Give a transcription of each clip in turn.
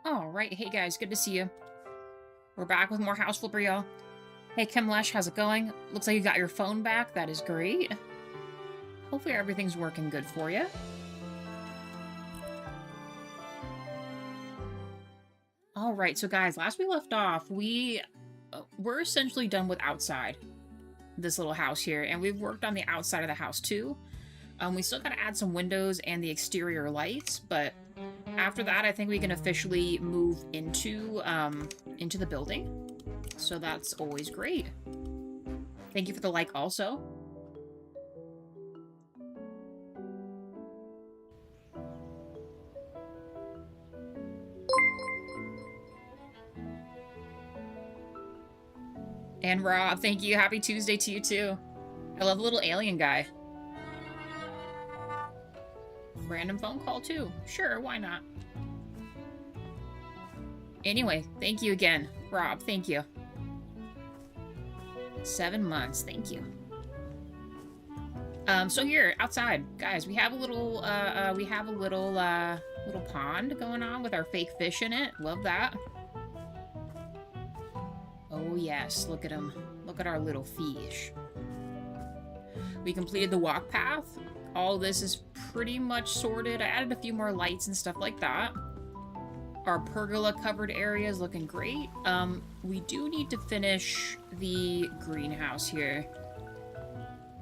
Alright, hey guys, good to see you. We're back with more House Flipper, y'all. Hey Kimlesh, how's it going? Looks like you got your phone back, that is great. Hopefully everything's working good for you. Alright, so guys, last we left off, we're essentially done with outside this little house here, and we've worked on the outside of the house too. We still gotta add some windows and the exterior lights, but after that, I think we can officially move into the building. So that's always great. Thank you for the like also. And Rob, thank you. Happy Tuesday to you too. I love a little alien guy. Random phone call too. Sure, why not? Anyway, thank you again, Rob. Thank you. 7 months. Thank you. So here outside, guys, we have a little little pond going on with our fake fish in it. Love that. Oh yes, look at him. Look at our little fish. We completed the walk path. All this is pretty much sorted. I added a few more lights and stuff like that. Our pergola covered area is looking great. We do need to finish the greenhouse here.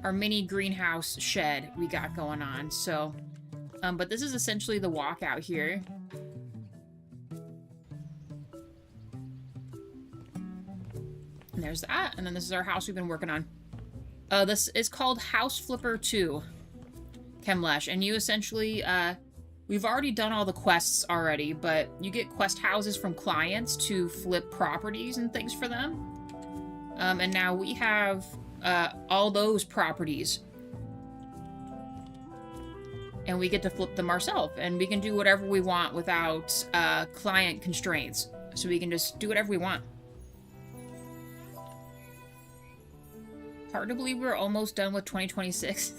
Our mini greenhouse shed we got going on, so... but this is essentially the walkout here. And there's that, and then this is our house we've been working on. This is called House Flipper 2. Chemlesh, and you essentially, we've already done all the quests already, but you get quest houses from clients to flip properties and things for them. And now we have, all those properties. And we get to flip them ourselves, and we can do whatever we want without, client constraints. So we can just do whatever we want. Hard to believe we're almost done with 2026.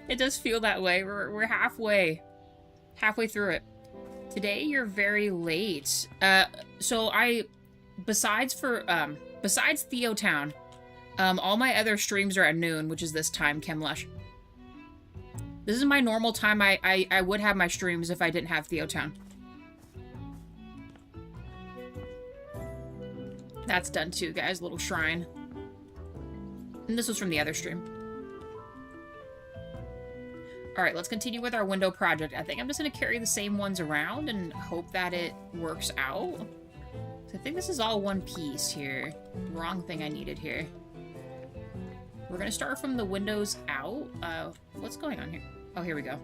It does feel that way. We're halfway through it. Today you're very late. So besides Theo Town, all my other streams are at noon, which is this time, Chemlesh. This is my normal time. I would have my streams if I didn't have Theo Town. That's done too, guys. Little shrine. And this was from the other stream. Alright, let's continue with our window project. I think I'm just going to carry the same ones around and hope that it works out. So I think this is all one piece here. Wrong thing I needed here. We're going to start from the windows out. What's going on here? Oh, here we go.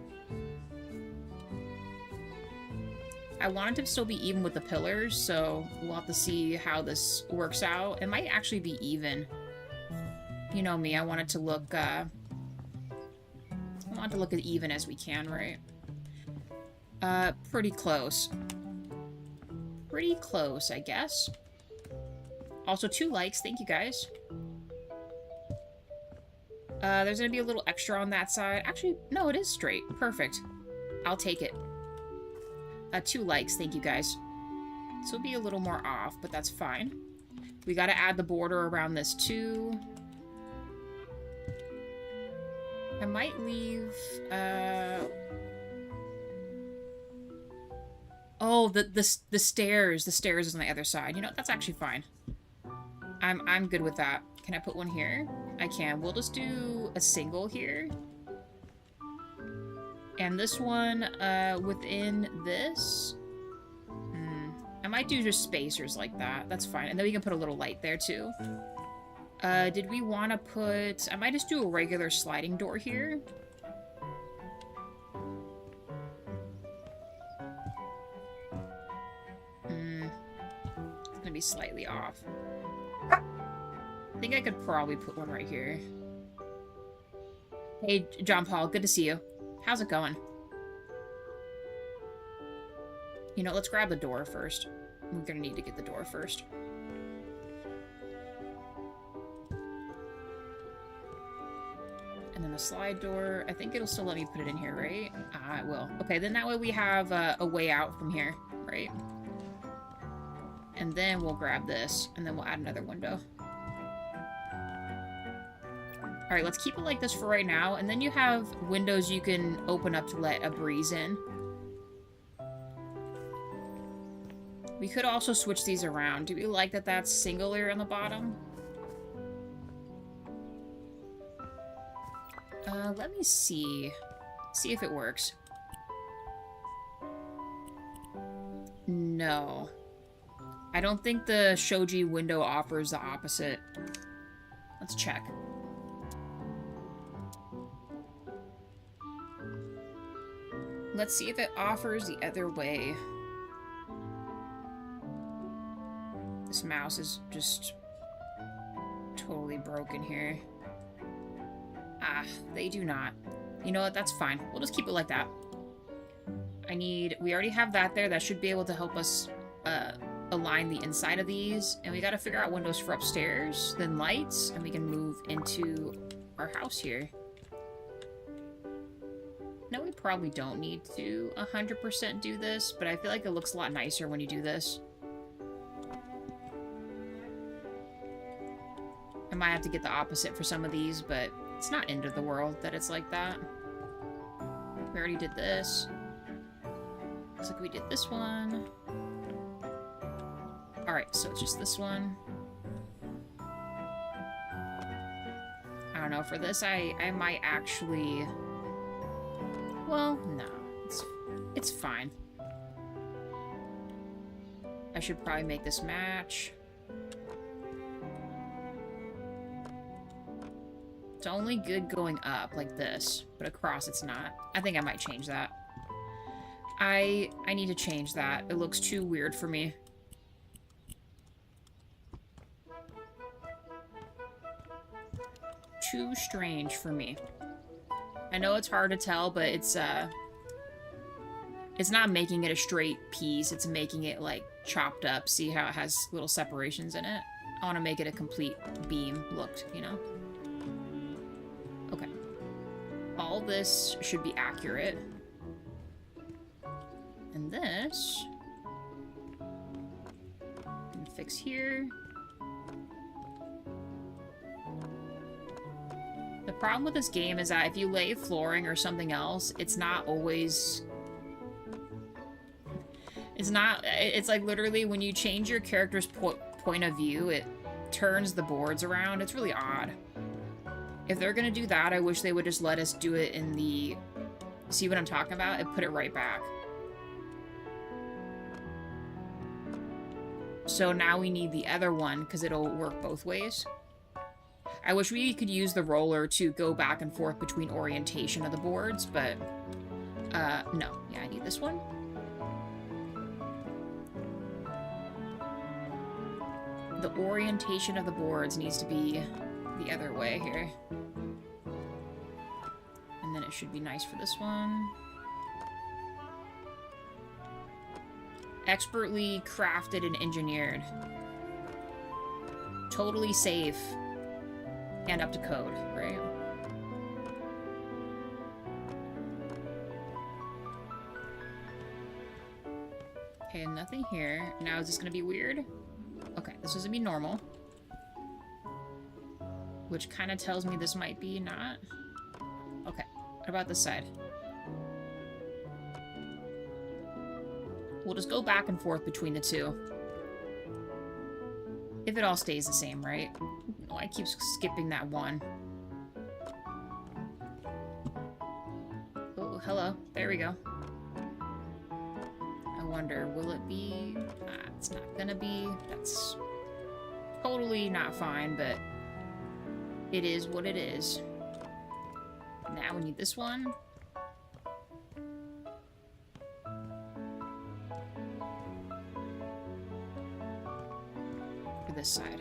I want it to still be even with the pillars, so we'll have to see how this works out. It might actually be even. You know me, I want it to look, I want to look as even as we can, right? Pretty close. Pretty close, I guess. Also, 2 likes. Thank you, guys. There's gonna be a little extra on that side. Actually, no, it is straight. Perfect. I'll take it. 2 likes. Thank you, guys. This will be a little more off, but that's fine. We gotta add the border around this, too. I might leave, oh, the stairs. The stairs is on the other side. You know, that's actually fine. I'm good with that. Can I put one here? I can. We'll just do a single here. And this one, within this. I might do just spacers like that. That's fine. And then we can put a little light there, too. Did we want to put... I might just do a regular sliding door here. It's gonna be slightly off. I think I could probably put one right here. Hey, John Paul, good to see you. How's it going? You know, let's grab the door first. We're gonna need to get the door first. And then the slide door, I think it'll still let me put it in here, right? It will. Okay, then that way we have a way out from here, right? And then we'll grab this, and then we'll add another window. Alright, let's keep it like this for right now, and then you have windows you can open up to let a breeze in. We could also switch these around. Do we like that that's singular on the bottom? Let me see. See if it works. No. I don't think the Shoji window offers the opposite. Let's check. Let's see if it offers the other way. This mouse is just totally broken here. Ah, they do not. You know what? That's fine. We'll just keep it like that. We already have that there. That should be able to help us align the inside of these. And we got to figure out windows for upstairs, then lights, and we can move into our house here. No, we probably don't need to 100% do this, but I feel like it looks a lot nicer when you do this. I might have to get the opposite for some of these, but it's not end of the world that it's like that. We already did this. Looks like we did this one. Alright, so it's just this one. I don't know, for this I might actually... Well, no. It's fine. I should probably make this match. It's only good going up, like this, but across it's not. I think I might change that. I need to change that. It looks too weird for me. Too strange for me. I know it's hard to tell, but it's not making it a straight piece. It's making it, like, chopped up. See how it has little separations in it? I want to make it a complete beam looked, you know? Okay. All this should be accurate. And this... can fix here. The problem with this game is that if you lay flooring or something else, it's not always... It's like literally when you change your character's point of view, it turns the boards around. It's really odd. If they're gonna do that, I wish they would just let us do it in the... See what I'm talking about? And put it right back. So now we need the other one, because it'll work both ways. I wish we could use the roller to go back and forth between orientation of the boards, but... no. Yeah, I need this one. The orientation of the boards needs to be the other way here. And then it should be nice for this one. Expertly crafted and engineered. Totally safe. And up to code, right? Okay, nothing here. Now is this gonna be weird? Okay, this is gonna be normal. Which kind of tells me this might be not. Okay, what about this side? We'll just go back and forth between the two. If it all stays the same, right? Oh, I keep skipping that one. Oh, hello. There we go. I wonder, will it be... it's not gonna be. That's totally not fine, but it is what it is. Now we need this one. For this side.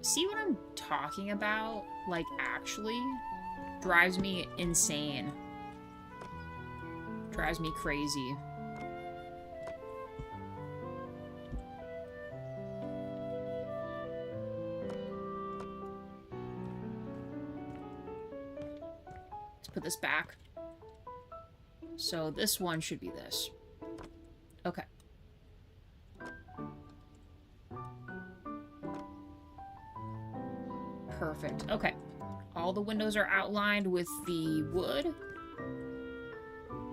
See what I'm talking about? Like, actually drives me insane. Drives me crazy. put this back. So this one should be this. Okay. Perfect. Okay. All the windows are outlined with the wood.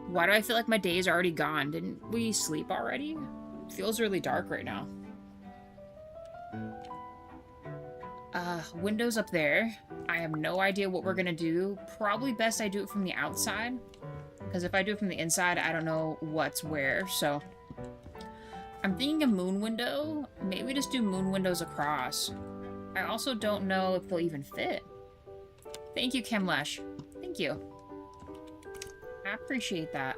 Why do I feel like my day is already gone? Didn't we sleep already? It feels really dark right now. Windows up there. I have no idea what we're gonna do. Probably best I do it from the outside. Because if I do it from the inside, I don't know what's where, so... I'm thinking a moon window. Maybe just do moon windows across. I also don't know if they'll even fit. Thank you, Kimlesh. Thank you. I appreciate that.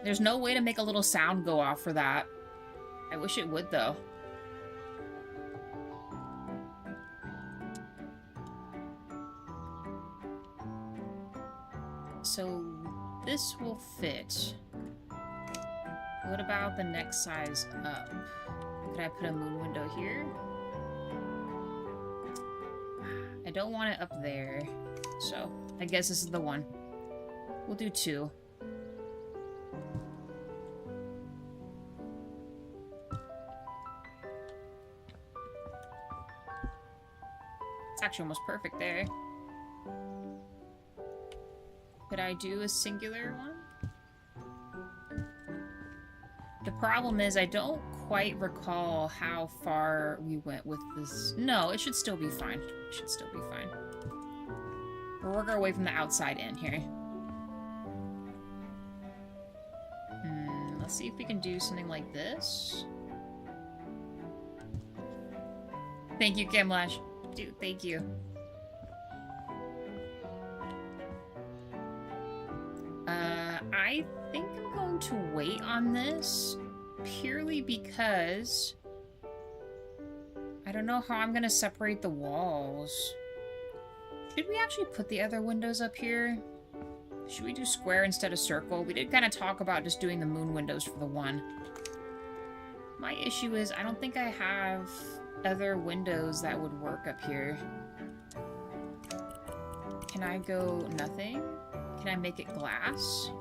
There's no way to make a little sound go off for that. I wish it would, though. So, this will fit. What about the next size up? Could I put a moon window here? I don't want it up there. So, I guess this is the one. We'll do 2. It's actually almost perfect there. Could I do a singular one? The problem is I don't quite recall how far we went with this. No, it should still be fine. It should still be fine. We'll work our way from the outside in here. Let's see if we can do something like this. Thank you, Kimlash. Dude, thank you. I think I'm going to wait on this purely because I don't know how I'm going to separate the walls. Should we actually put the other windows up here? Should we do square instead of circle? We did kind of talk about just doing the moon windows for the one. My issue is I don't think I have other windows that would work up here. Can I go nothing? Can I make it glass?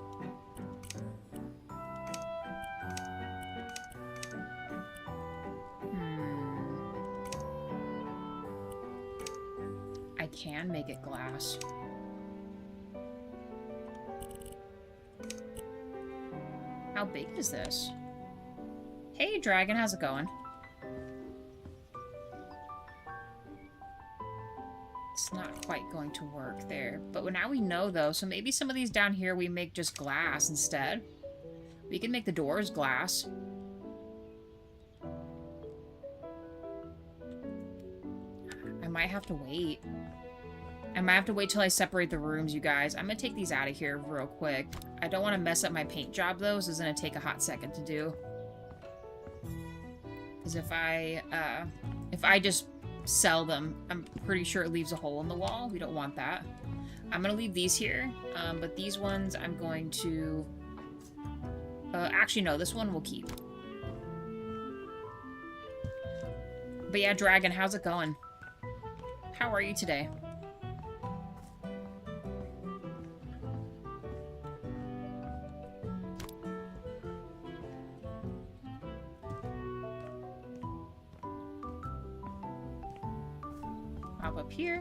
I can make it glass. How big is this? Hey, Dragon, how's it going? It's not quite going to work there. But now we know, though, so maybe some of these down here we make just glass instead. We can make the doors glass. I might have to wait. I might have to wait till I separate the rooms, you guys. I'm gonna take these out of here real quick. I don't want to mess up my paint job, though, so it's gonna take a hot second to do. Because if I just sell them, I'm pretty sure it leaves a hole in the wall. We don't want that. I'm gonna leave these here, but these ones I'm going to... actually, no, this one we'll keep. But yeah, Dragon, how's it going? How are you today? Hop up here.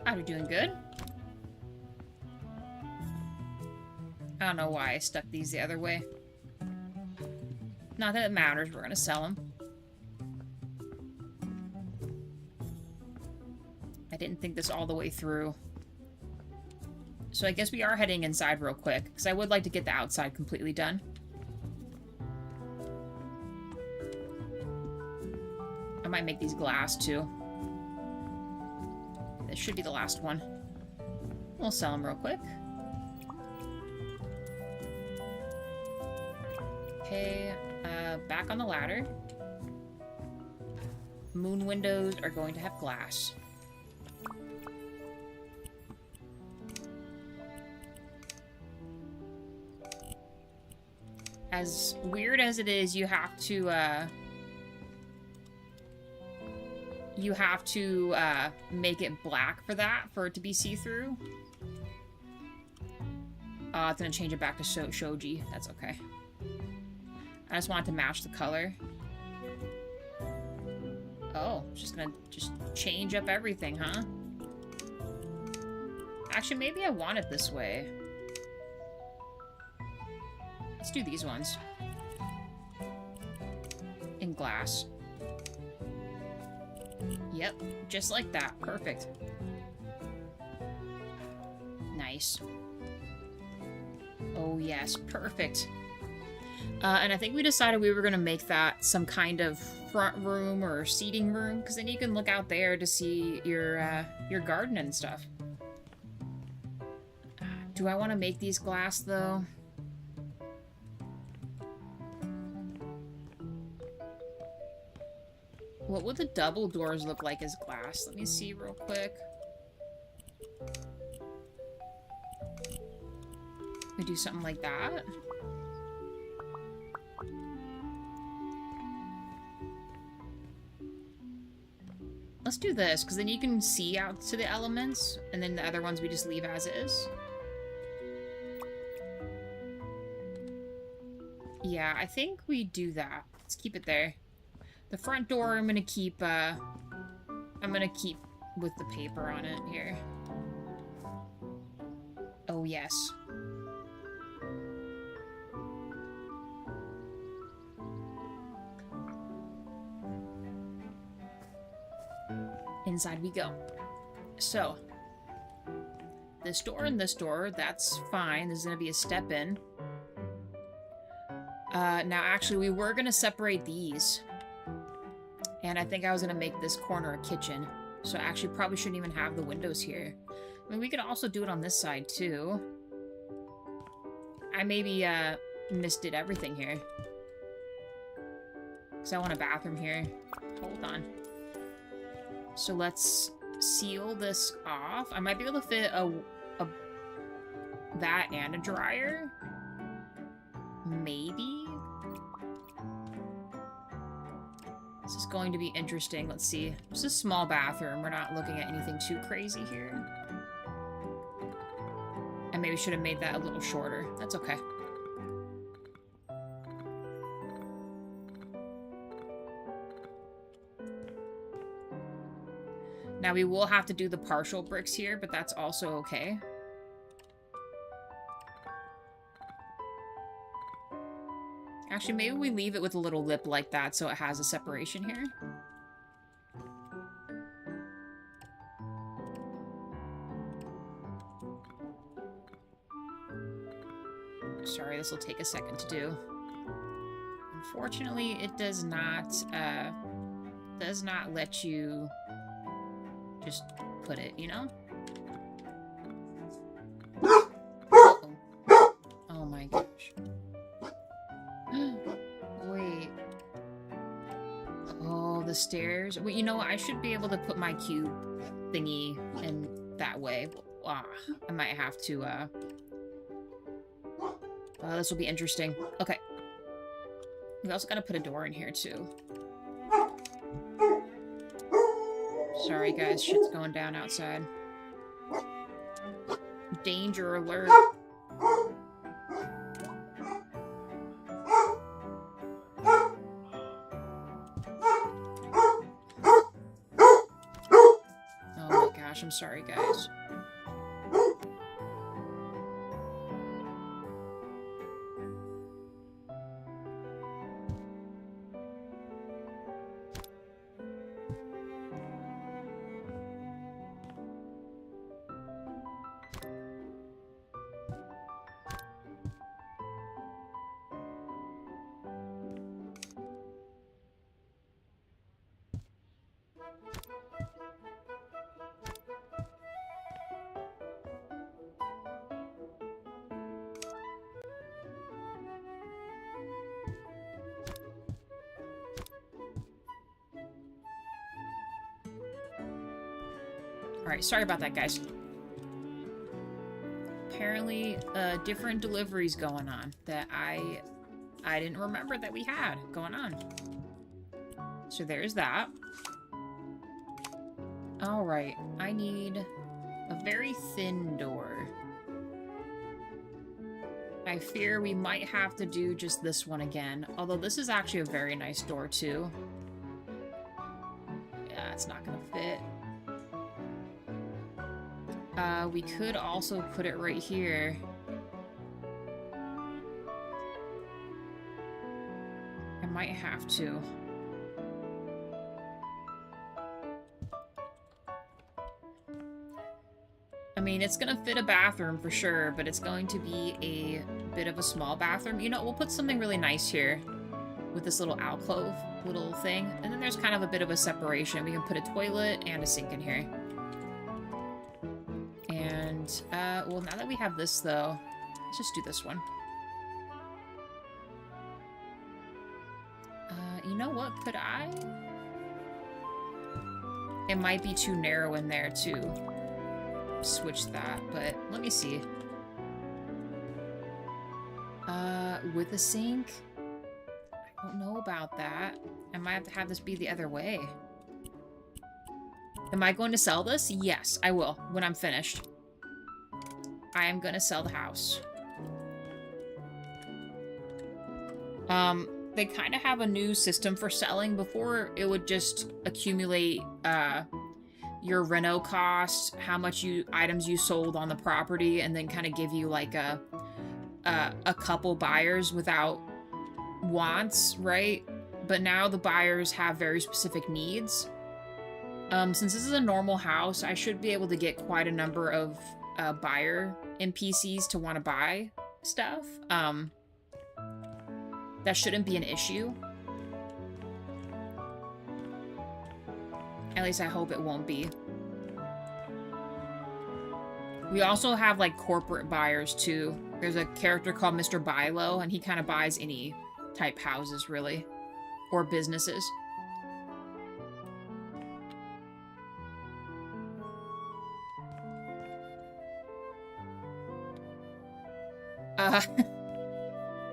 Oh, you're doing good. I don't know why I stuck these the other way. Not that it matters, we're gonna sell them. I didn't think this all the way through. So I guess we are heading inside real quick, because I would like to get the outside completely done. I might make these glass, too. This should be the last one. We'll sell them real quick. Okay, back on the ladder. Moon windows are going to have glass. As weird as it is, you have to make it black for that, for it to be see-through. It's gonna change it back to shoji. That's okay. I just want it to match the color. Oh, it's just gonna change up everything, huh? Actually, maybe I want it this way. Let's do these ones. In glass. Yep, just like that. Perfect. Nice. Oh yes, perfect. And I think we decided we were going to make that some kind of front room or seating room, because then you can look out there to see your garden and stuff. Do I want to make these glass, though? What would the double doors look like as glass? Let me see real quick. We do something like that. Let's do this, because then you can see out to the elements, and then the other ones we just leave as is. Yeah, I think we do that. Let's keep it there. The front door I'm gonna keep with the paper on it here. Oh yes. Inside we go. So, this door and this door, that's fine. There's gonna be a step in. Now actually we were gonna separate these. And I think I was gonna make this corner a kitchen. So I actually probably shouldn't even have the windows here. I mean, we could also do it on this side too. I maybe misdid everything here. Because I want a bathroom here. Hold on. So let's seal this off. I might be able to fit that and a dryer. Maybe? This is going to be interesting. Let's see. It's a small bathroom. We're not looking at anything too crazy here. I maybe should have made that a little shorter. That's okay. Now we will have to do the partial bricks here, but that's also okay. Actually, maybe we leave it with a little lip like that so it has a separation here. Sorry, this will take a second to do. Unfortunately, it does not let you just put it, you know? Uh-oh. Oh my gosh. Wait. Oh, the stairs. Well, you know what? I should be able to put my cube thingy in that way. I might have to, this will be interesting. Okay. We also gotta put a door in here, too. Sorry, guys. Shit's going down outside. Danger alert. I'm sorry, guys. Alright, sorry about that, guys. Apparently, different deliveries going on that I I didn't remember that we had going on. So there's that. Alright, I need a very thin door. I fear we might have to do just this one again. Although this is actually a very nice door too. Yeah, it's not gonna fit. We could also put it right here. I might have to. I mean, it's gonna fit a bathroom for sure, but it's going to be a bit of a small bathroom. You know, we'll put something really nice here with this little alcove little thing. And then there's kind of a bit of a separation. We can put a toilet and a sink in here. And, well, now that we have this, though, let's just do this one. You know what? Could I? It might be too narrow in there, too. Switch that, but let me see. With a sink? I don't know about that. I might have to have this be the other way. Am I going to sell this? Yes, I will, when I'm finished. I am going to sell the house. They kind of have a new system for selling. Before, it would just accumulate, your reno cost, how much items you sold on the property, and then kind of give you like a couple buyers without wants, right? But now the buyers have very specific needs. Since this is a normal house, I should be able to get quite a number of buyer NPCs to want to buy stuff. That shouldn't be an issue. At least I hope it won't be. We also have, like, corporate buyers, too. There's a character called Mr. Bilo, and he kind of buys any type houses, really. Or businesses.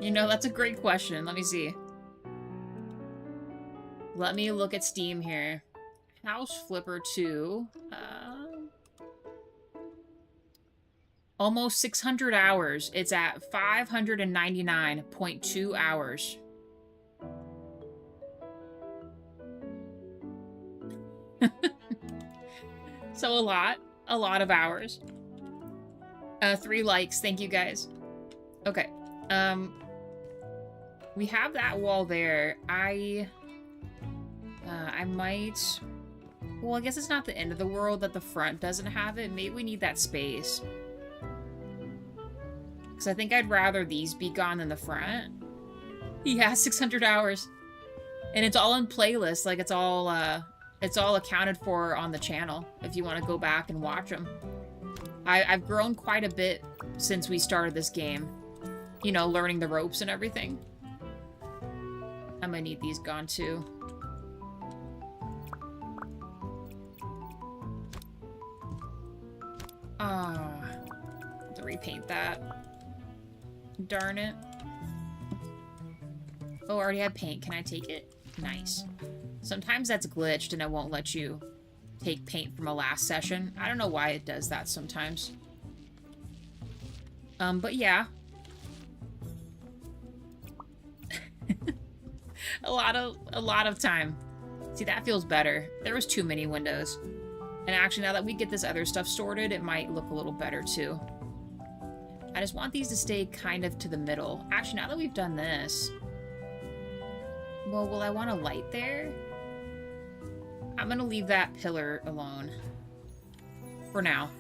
You know, that's a great question. Let me see. Let me look at Steam here. House Flipper 2. Almost 600 hours. It's at 599.2 hours. So a lot of hours. 3 likes, thank you guys. Okay, we have that wall there. I might, well, I guess it's not the end of the world that the front doesn't have it. Maybe we need that space. Because I think I'd rather these be gone than the front. Yeah, 600 hours. And it's all in playlist, like it's all accounted for on the channel, if you want to go back and watch them. I've grown quite a bit since we started this game. You know, learning the ropes and everything. I'm gonna need these gone too. Have to repaint that. Darn it. Oh, I already have paint. Can I take it? Nice. Sometimes that's glitched and it won't let you take paint from a last session. I don't know why it does that sometimes. But yeah. a lot of time. See, that feels better. There was too many windows. And actually, now that we get this other stuff sorted, it might look a little better too. I just want these to stay kind of to the middle. Actually, now that we've done this... Well, will I want a light there? I'm gonna leave that pillar alone. For now.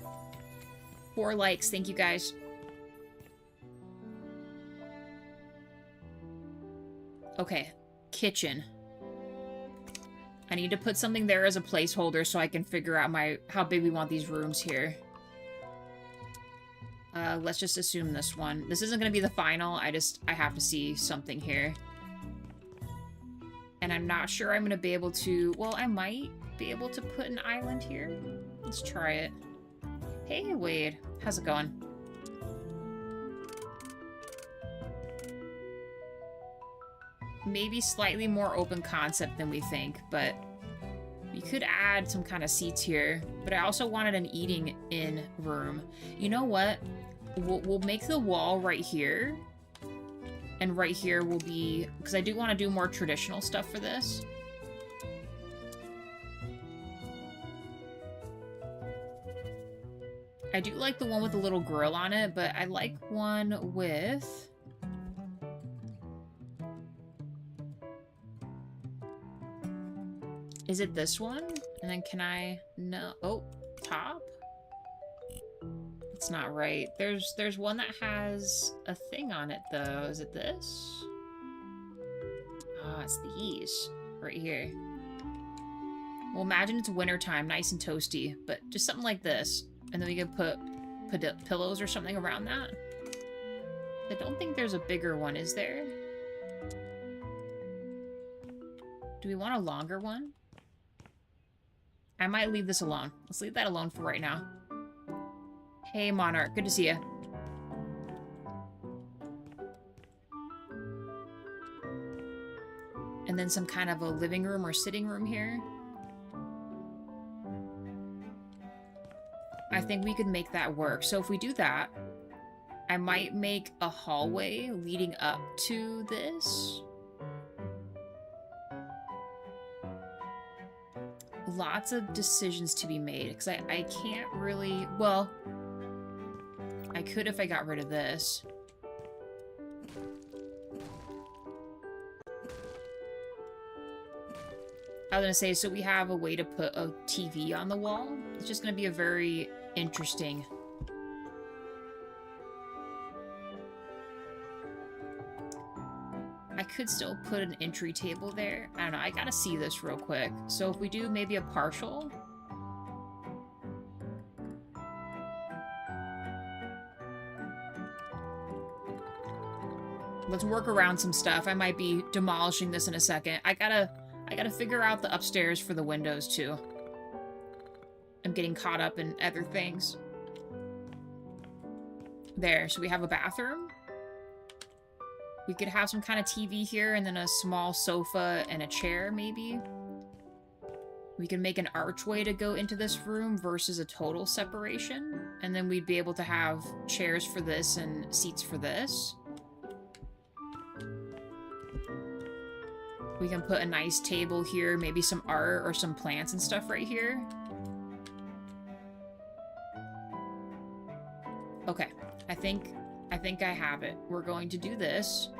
4 likes, thank you guys. Okay, kitchen. I need to put something there as a placeholder so I can figure out how big we want these rooms here. Let's just assume this one. This isn't gonna be the final, I have to see something here. And I'm not sure I'm gonna be able to... Well, I might be able to put an island here. Let's try it. Hey, Wade. How's it going? maybe slightly more open concept than we think, but we could add some kind of seats here. But I also wanted an eating in room. You know what? We'll make the wall right here. And right here will be... Because I do want to do more traditional stuff for this. I do like the one with the little grill on it, but I like one with... Is it this one? And then can I... No. Oh, top? It's not right. There's one that has a thing on it, though. Is it this? Ah, it's these. Right here. Well, imagine it's wintertime, nice and toasty, but just something like this. And then we can put pillows or something around that. I don't think there's a bigger one, is there? Do we want a longer one? I might leave this alone. Let's leave that alone for right now. Hey, Monarch. Good to see you. And then some kind of a living room or sitting room here. I think we could make that work. So if we do that, I might make a hallway leading up to this. Lots of decisions to be made, because I can't really... Well, I could if I got rid of this. I was gonna say, so we have a way to put a TV on the wall. It's just gonna be a very interesting... I could still put an entry table there. I don't know, I gotta see this real quick. So if we do maybe a partial... Let's work around some stuff. I might be demolishing this in a second. I gotta figure out the upstairs for the windows, too. I'm getting caught up in other things. There, so we have a bathroom. We could have some kind of TV here, and then a small sofa and a chair, maybe. We can make an archway to go into this room versus a total separation. And then we'd be able to have chairs for this and seats for this. We can put a nice table here, maybe some art or some plants and stuff right here. Okay, I think I have it. We're going to do this.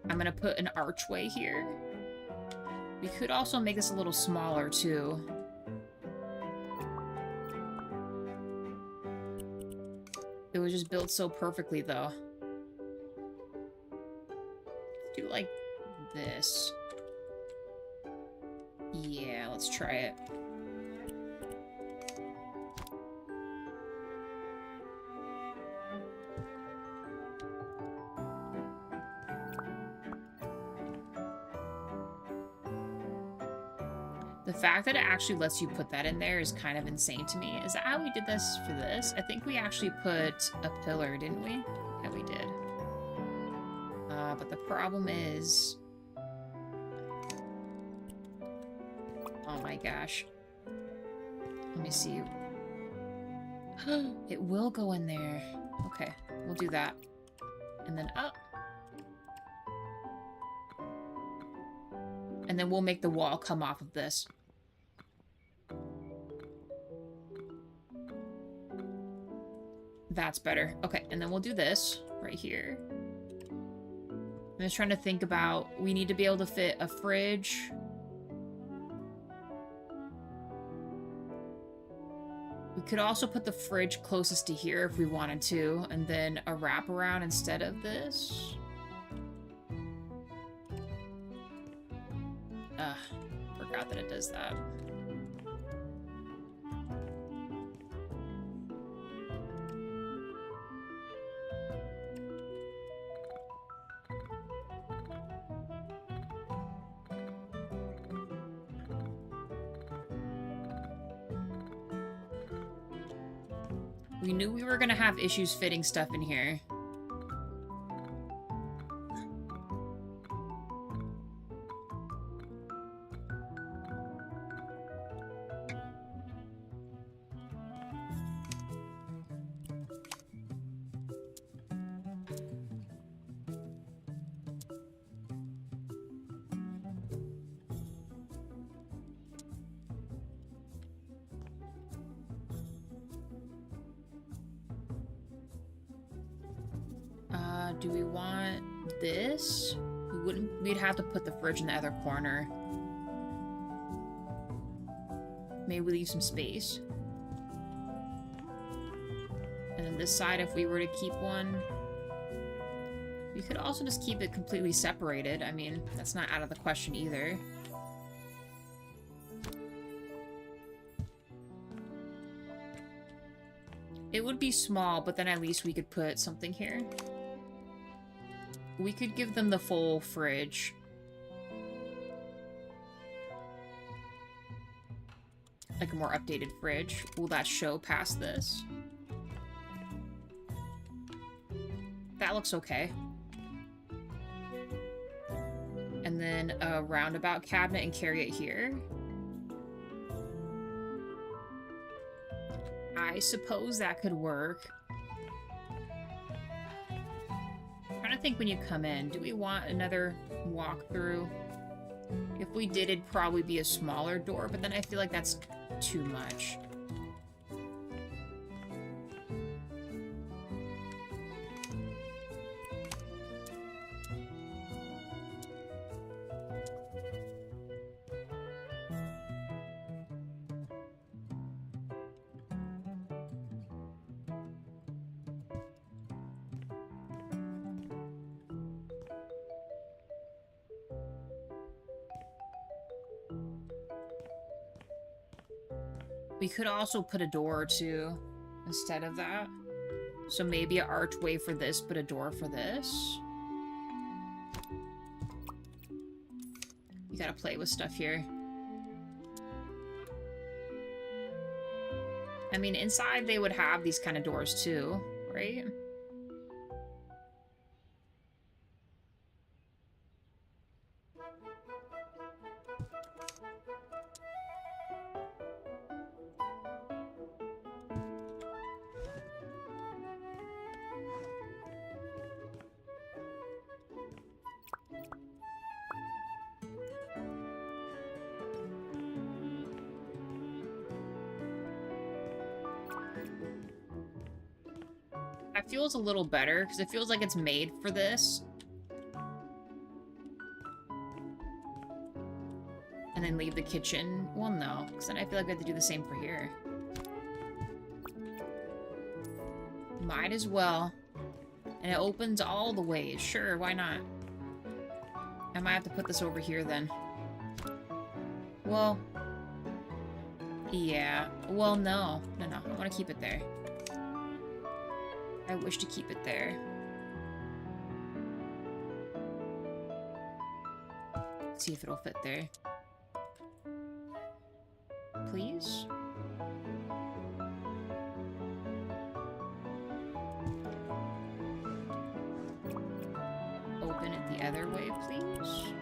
I'm gonna put an archway here. We could also make this a little smaller too. It was just built so perfectly though. Do like this. Yeah, let's try it. The fact that it actually lets you put that in there is kind of insane to me. Is that how we did this for this? I think we actually put a pillar, didn't we? Yeah, we did. But the problem is... Oh my gosh. Let me see. It will go in there. Okay, we'll do that. And then up. And then we'll make the wall come off of this. That's better. Okay, and then we'll do this right here. I'm just trying to think about... We need to be able to fit a fridge. We could also put the fridge closest to here if we wanted to, and then a wraparound instead of this. Forgot that it does that. We knew we were gonna have issues fitting stuff in here. Do we want this? We'd have to put the fridge in the other corner. Maybe we leave some space. And then this side, if we were to keep one, we could also just keep it completely separated. I mean, that's not out of the question either. It would be small, but then at least we could put something here. We could give them the full fridge. Like a more updated fridge. Will that show past this? That looks okay. And then a roundabout cabinet and carry it here. I suppose that could work. I'm trying to think when you come in. Do we want another walkthrough? If we did, it'd probably be a smaller door, but then I feel like that's too much. We could also put a door, too, instead of that. So maybe an archway for this, but a door for this. You gotta play with stuff here. I mean, inside they would have these kind of doors, too, right? That feels a little better, because it feels like it's made for this. And then leave the kitchen. Well, no, because then I feel like we have to do the same for here. Might as well. And it opens all the ways. Sure, why not? I might have to put this over here then. Well... yeah. Well, no. No, I want to keep it there. I wish to keep it there. Let's see if it'll fit there. Please? Open it the other way, please.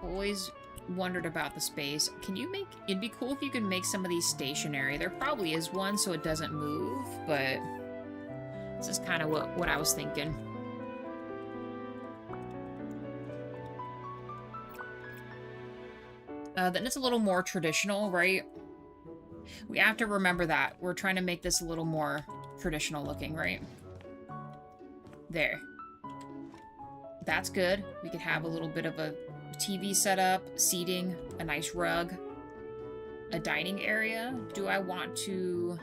Always wondered about the space. Can you make... it'd be cool if you could make some of these stationary. There probably is one so it doesn't move, but... this is kind of what I was thinking. Then it's a little more traditional, right? We have to remember that. We're trying to make this a little more traditional looking, right? There. That's good. We could have a little bit of a TV setup, seating, a nice rug, a dining area. Do I want to...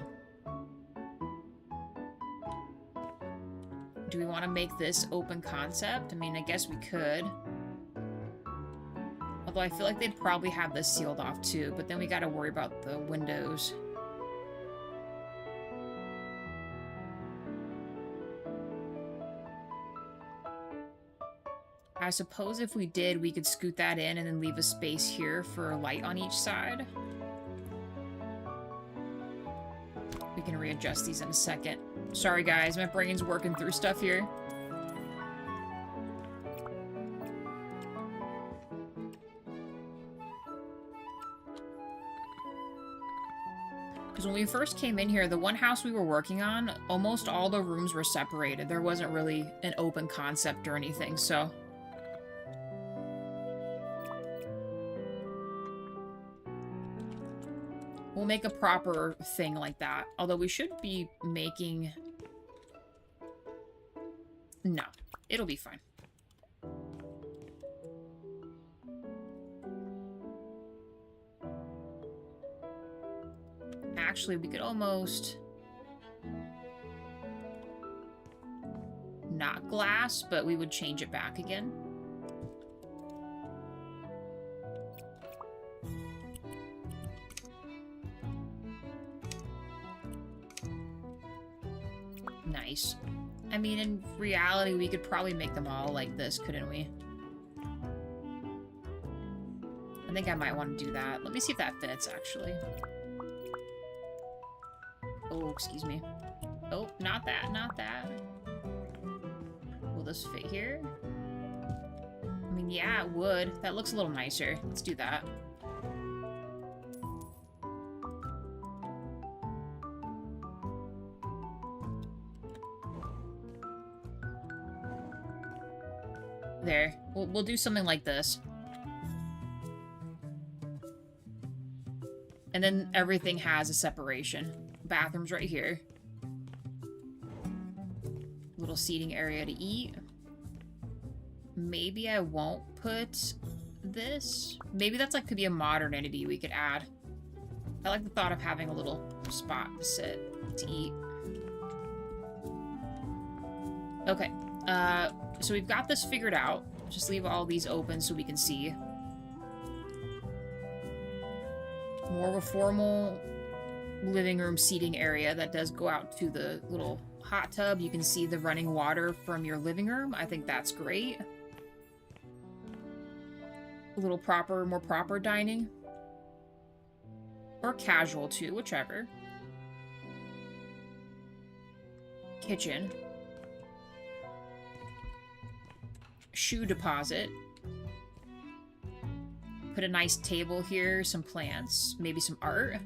do we want to make this open concept? I mean, I guess we could. Although I feel like they'd probably have this sealed off too, but then we gotta worry about the windows. I suppose if we did, we could scoot that in and then leave a space here for light on each side. We can readjust these in a second. Sorry guys, my brain's working through stuff here. Because when we first came in here, the one house we were working on, almost all the rooms were separated. There wasn't really an open concept or anything, so... We'll make a proper thing like that. Although we should be making... No, it'll be fine. Actually, we could almost... Not glass, but we would change it back again. Nice. I mean, in reality, we could probably make them all like this, couldn't we? I think I might want to do that. Let me see if that fits, actually. Oh, excuse me. Oh, not that, not that. Will this fit here? I mean, yeah, it would. That looks a little nicer. Let's do that. There. We'll do something like this. And then everything has a separation. Bathroom's right here. Little seating area to eat. Maybe I won't put this. Maybe that's like could be a modern entity we could add. I like the thought of having a little spot to sit, to eat. Okay. So we've got this figured out. Just leave all these open so we can see. More of a formal living room seating area that does go out to the little hot tub. You can see the running water from your living room. I think that's great. A little proper, more proper dining. Or casual too, whichever. Kitchen. Shoe deposit. Put a nice table here, some plants, maybe some art.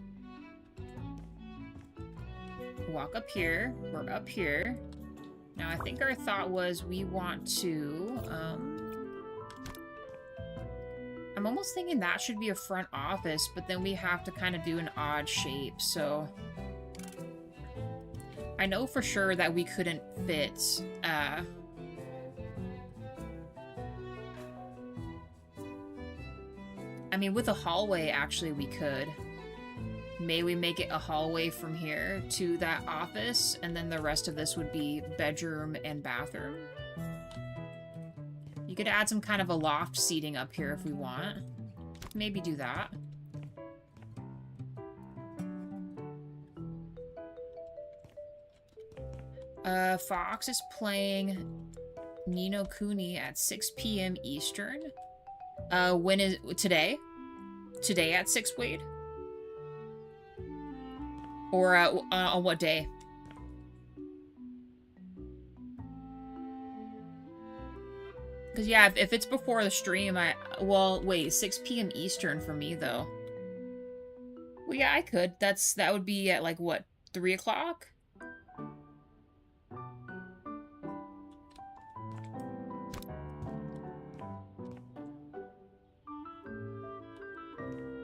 Walk up here. We're up here. Now, I think our thought was we want to, I'm almost thinking that should be a front office, but then we have to kind of do an odd shape, so... I know for sure that we couldn't fit, I mean, with a hallway, actually, we could. May we make it a hallway from here to that office, and then the rest of this would be bedroom and bathroom. You could add some kind of a loft seating up here if we want. Maybe do that. Fox is playing Ni no Kuni at 6 p.m. Eastern. When is... Today? Today at 6, Wade? Or, on what day? Because, yeah, if it's before the stream, well, wait, 6 p.m. Eastern for me, though. Well, yeah, I could. That would be at, like, what, 3 o'clock?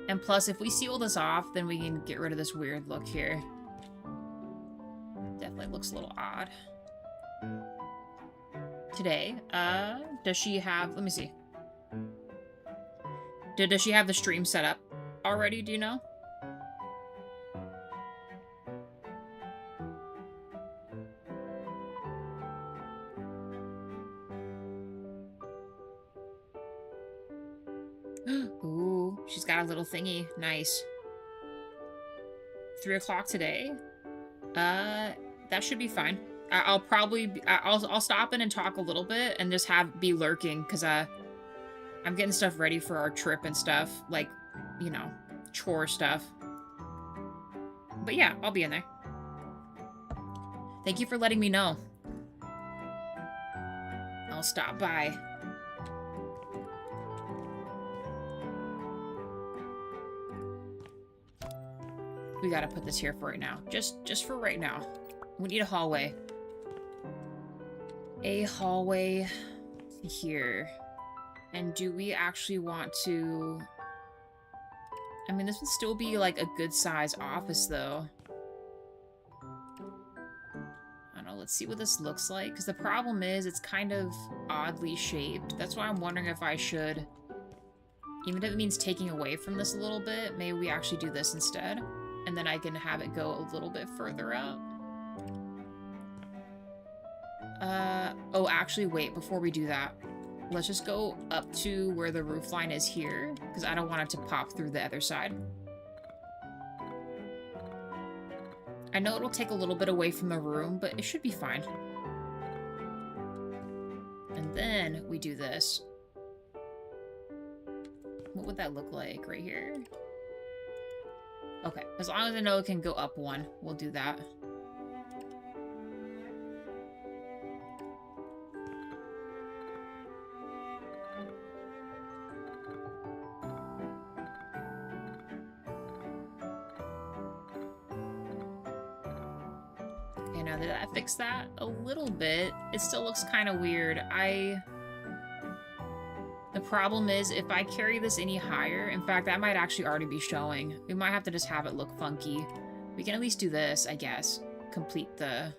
And plus, if we seal this off, then we can get rid of this weird look here. Definitely looks a little odd. Today, does she have... Let me see. Does she have the stream set up already, do you know? Ooh, she's got a little thingy. Nice. 3 o'clock today? That should be fine. I'll probably... I'll stop in and talk a little bit and just be lurking, because, I'm getting stuff ready for our trip and stuff. Like, you know, chore stuff. But yeah, I'll be in there. Thank you for letting me know. I'll stop by. We gotta put this here for right now. Just for right now. We need a hallway. A hallway here. And do we actually want to... I mean, this would still be like a good size office though. I don't know, let's see what this looks like. Because the problem is it's kind of oddly shaped. That's why I'm wondering if I should, even if it means taking away from this a little bit, maybe we actually do this instead. And then I can have it go a little bit further up. Oh, actually, wait, before we do that, let's just go up to where the roof line is here, because I don't want it to pop through the other side. I know it'll take a little bit away from the room, but it should be fine. And then we do this. What would that look like right here? Okay, as long as I know it can go up one, we'll do that. Okay, now did that fix that a little bit? It still looks kind of weird. The problem is, if I carry this any higher, in fact, that might actually already be showing. We might have to just have it look funky. We can at least do this, I guess. Complete the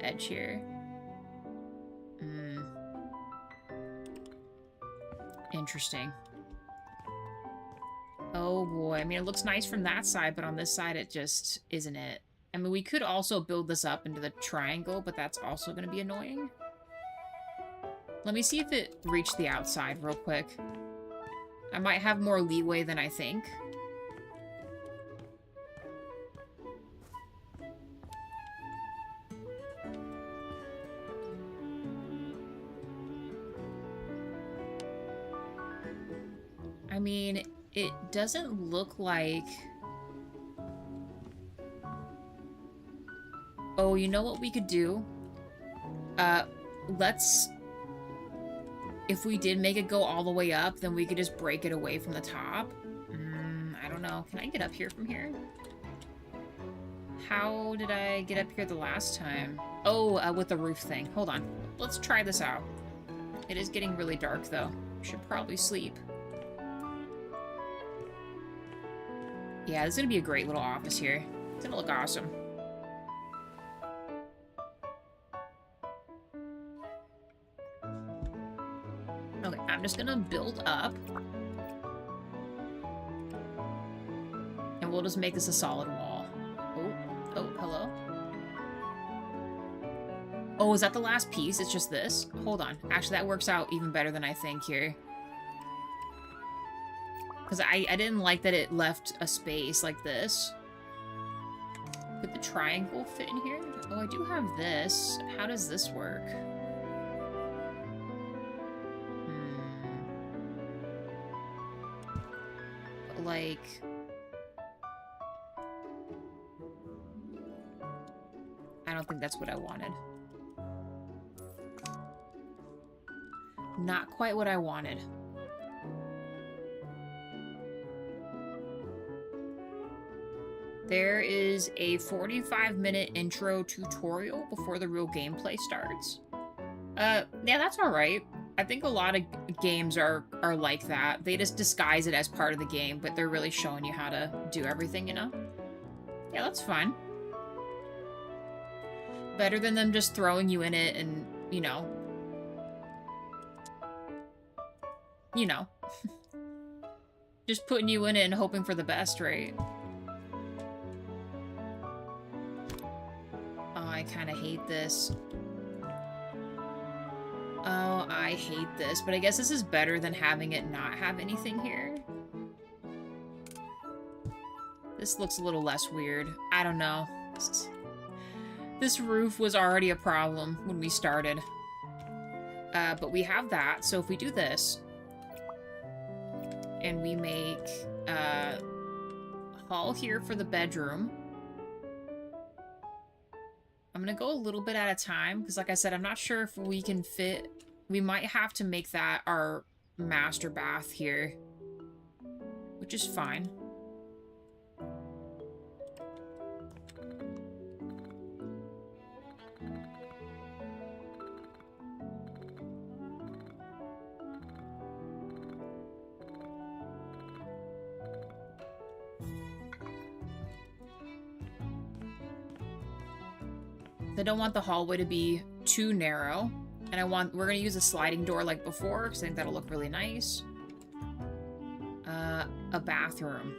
edge here. Interesting. Oh boy, I mean, it looks nice from that side, but on this side, it just isn't it. I mean, we could also build this up into the triangle, but that's also going to be annoying. Let me see if it reached the outside real quick. I might have more leeway than I think. I mean, it doesn't look like... Oh, you know what we could do? Let's... If we did make it go all the way up, then we could just break it away from the top. I don't know. Can I get up here from here? How did I get up here the last time? Oh, with the roof thing. Hold on. Let's try this out. It is getting really dark, though. Should probably sleep. Yeah, this is going to be a great little office here. It's going to look awesome. Okay, I'm just gonna build up. And we'll just make this a solid wall. Oh, hello? Oh, is that the last piece? It's just this? Hold on. Actually, that works out even better than I think here. Because I didn't like that it left a space like this. Could the triangle fit in here? Oh, I do have this. How does this work? Like... I don't think that's what I wanted. Not quite what I wanted. There is a 45-minute intro tutorial before the real gameplay starts. Yeah, that's alright. I think a lot of games are like that. They just disguise it as part of the game, but they're really showing you how to do everything, you know? Yeah, that's fine. Better than them just throwing you in it and, you know. You know. Just putting you in it and hoping for the best, right? Oh, I kind of hate this. Oh, I hate this, but I guess this is better than having it not have anything here. This looks a little less weird. I don't know. This roof was already a problem when we started. But we have that, so if we do this, and we make a hall here for the bedroom, I'm gonna go a little bit at a time, because like I said, I'm not sure if we can fit... We might have to make that our master bath here, which is fine. I don't want the hallway to be too narrow. And we're gonna use a sliding door like before, because I think that'll look really nice. A bathroom.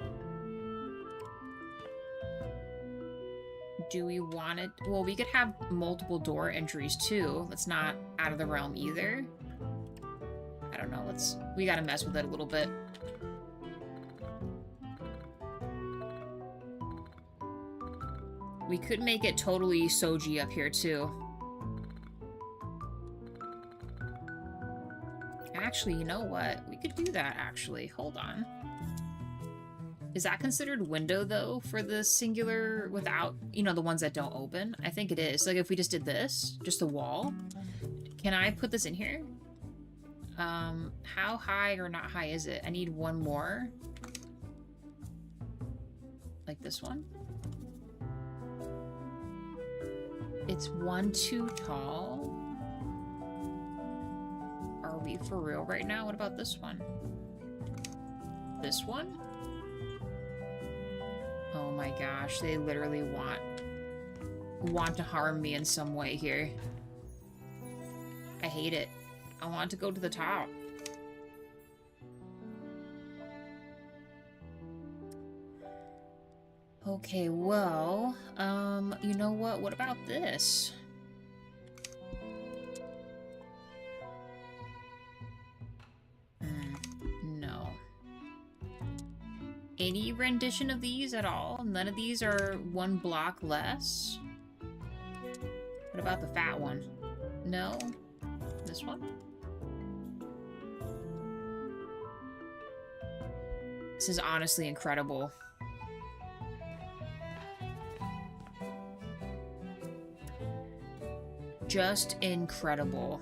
Do we want it? Well, we could have multiple door entries too. That's not out of the realm either. I don't know, we gotta mess with it a little bit. We could make it totally Soji up here too. Actually, you know what? We could do that, actually. Hold on. Is that considered window, though, for the singular without, you know, the ones that don't open? I think it is. Like, if we just did this, just the wall. Can I put this in here? How high or not high is it? I need one more. Like this one. It's 1 too tall. Are we for real right now? What about this one? This one? Oh my gosh, they literally want to harm me in some way here. I hate it. I want to go to the top. Okay, well, you know what? What about this? No. Any rendition of these at all? None of these are 1 block less? What about the fat one? No? This one? This is honestly incredible. Just incredible.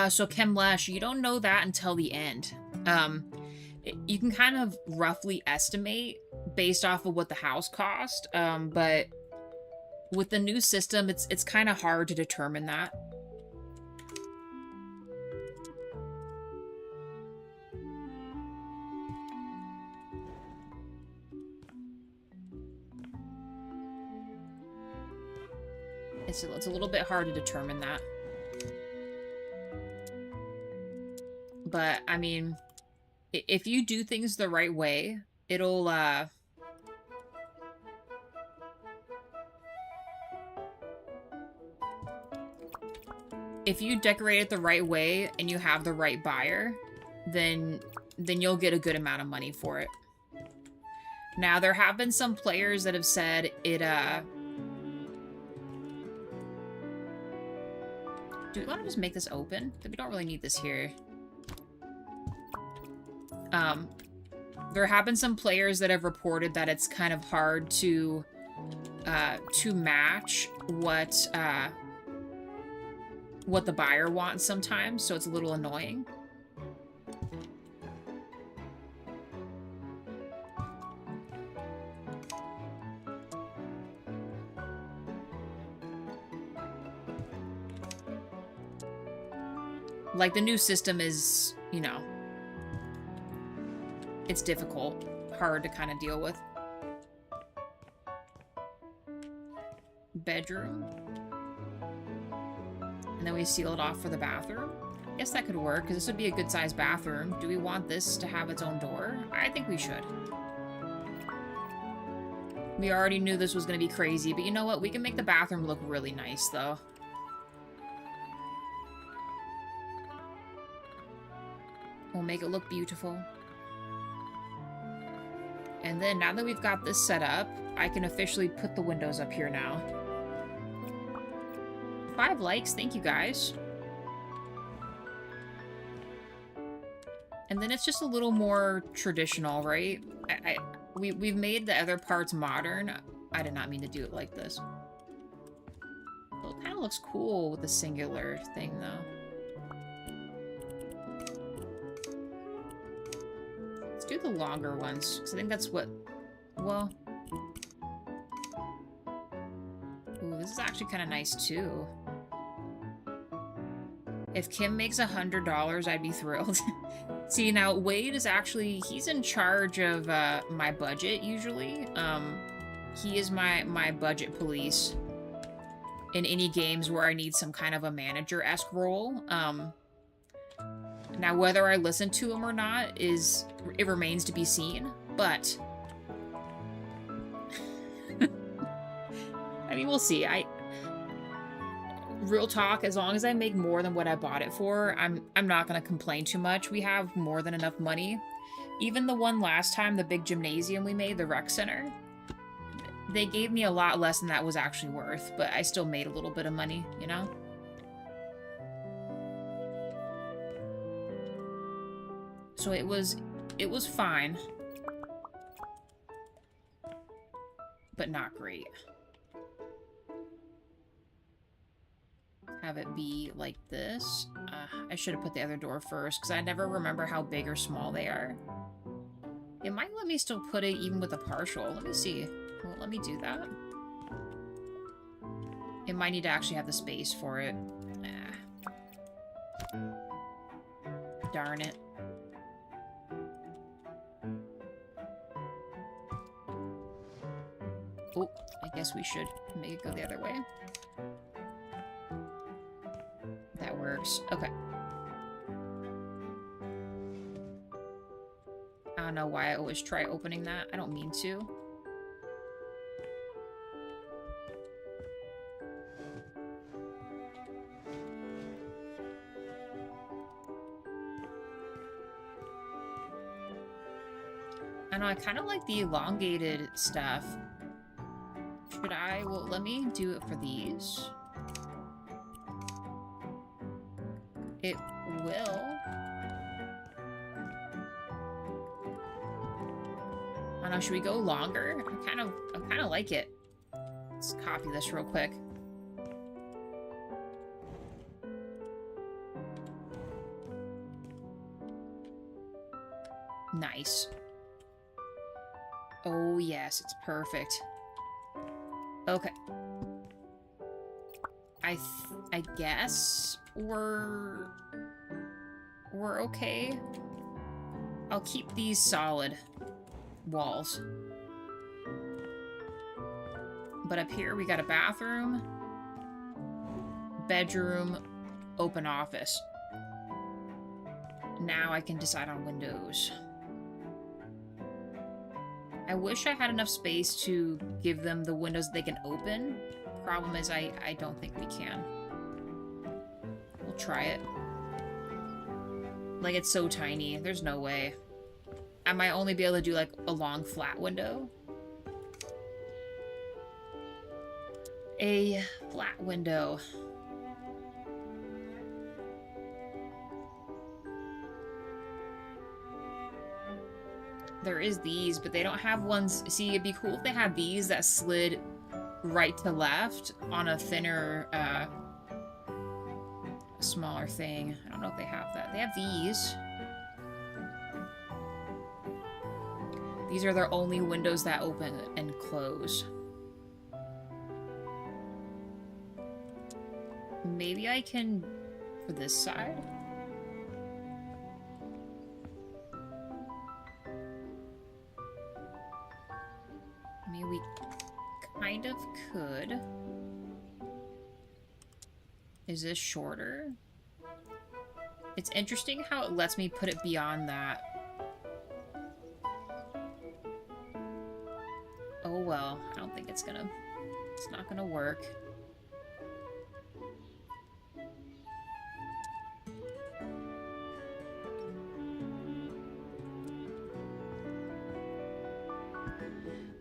So Chemlesh, you don't know that until the end. You can kind of roughly estimate based off of what the house cost, but with the new system, it's kind of hard to determine that. It's a little bit hard to determine that. But, I mean, if you do things the right way, it'll, if you decorate it the right way and you have the right buyer, then you'll get a good amount of money for it. Now, there have been some players that have said it, do we want to just make this open? We don't really need this here. There have been some players that have reported that it's kind of hard to match what the buyer wants sometimes, so it's a little annoying. Like, the new system is, you know, it's difficult, hard to kind of deal with. Bedroom. And then we seal it off for the bathroom. I guess that could work, because this would be a good-sized bathroom. Do we want this to have its own door? I think we should. We already knew this was going to be crazy, but you know what? We can make the bathroom look really nice, though. We'll make it look beautiful. And then, now that we've got this set up, I can officially put the windows up here now. 5 likes, thank you guys. And then it's just a little more traditional, right? We've made the other parts modern. I did not mean to do it like this. Well, it kind of looks cool with the singular thing, though. Let's do the longer ones, because I think that's what... Well... Ooh, this is actually kind of nice, too. If Kim makes $100, I'd be thrilled. See, now, Wade is actually... He's in charge of my budget, usually. He is my budget police in any games where I need some kind of a manager-esque role. Now, whether I listen to him or not it remains to be seen, but I mean, we'll see. Real talk, as long as I make more than what I bought it for, I'm not gonna complain too much. We have more than enough money. Even the one last time, the big gymnasium we made, the rec center, they gave me a lot less than that was actually worth, but I still made a little bit of money, you know? So it was fine. But not great. Have it be like this. I should have put the other door first, because I never remember how big or small they are. It might let me still put it even with a partial. Let me see. Won't let me do that. It might need to actually have the space for it. Darn it. Oh, I guess we should make it go the other way. That works. Okay. I don't know why I always try opening that. I don't mean to. I know, I kind of like the elongated stuff. Should I? Well, let me do it for these. It will. I don't know, should we go longer? I kind of like it. Let's copy this real quick. Nice. Oh yes, it's perfect. Okay. I guess we're okay. I'll keep these solid walls. But up here we got a bathroom, bedroom, open office. Now I can decide on windows. I wish I had enough space to give them the windows they can open. Problem is I don't think we can. We'll try it. Like, it's so tiny. There's no way. I might only be able to do, like, a long flat window. A flat window. There is these, but they don't have ones. See, it'd be cool if they had these that slid right to left on a thinner, smaller thing. I don't know if they have that. They have these. These are their only windows that open and close. Maybe I can, for this side. I mean, we kind of could. Is this shorter? It's interesting how it lets me put it beyond that. Oh well, I don't think it's not gonna work.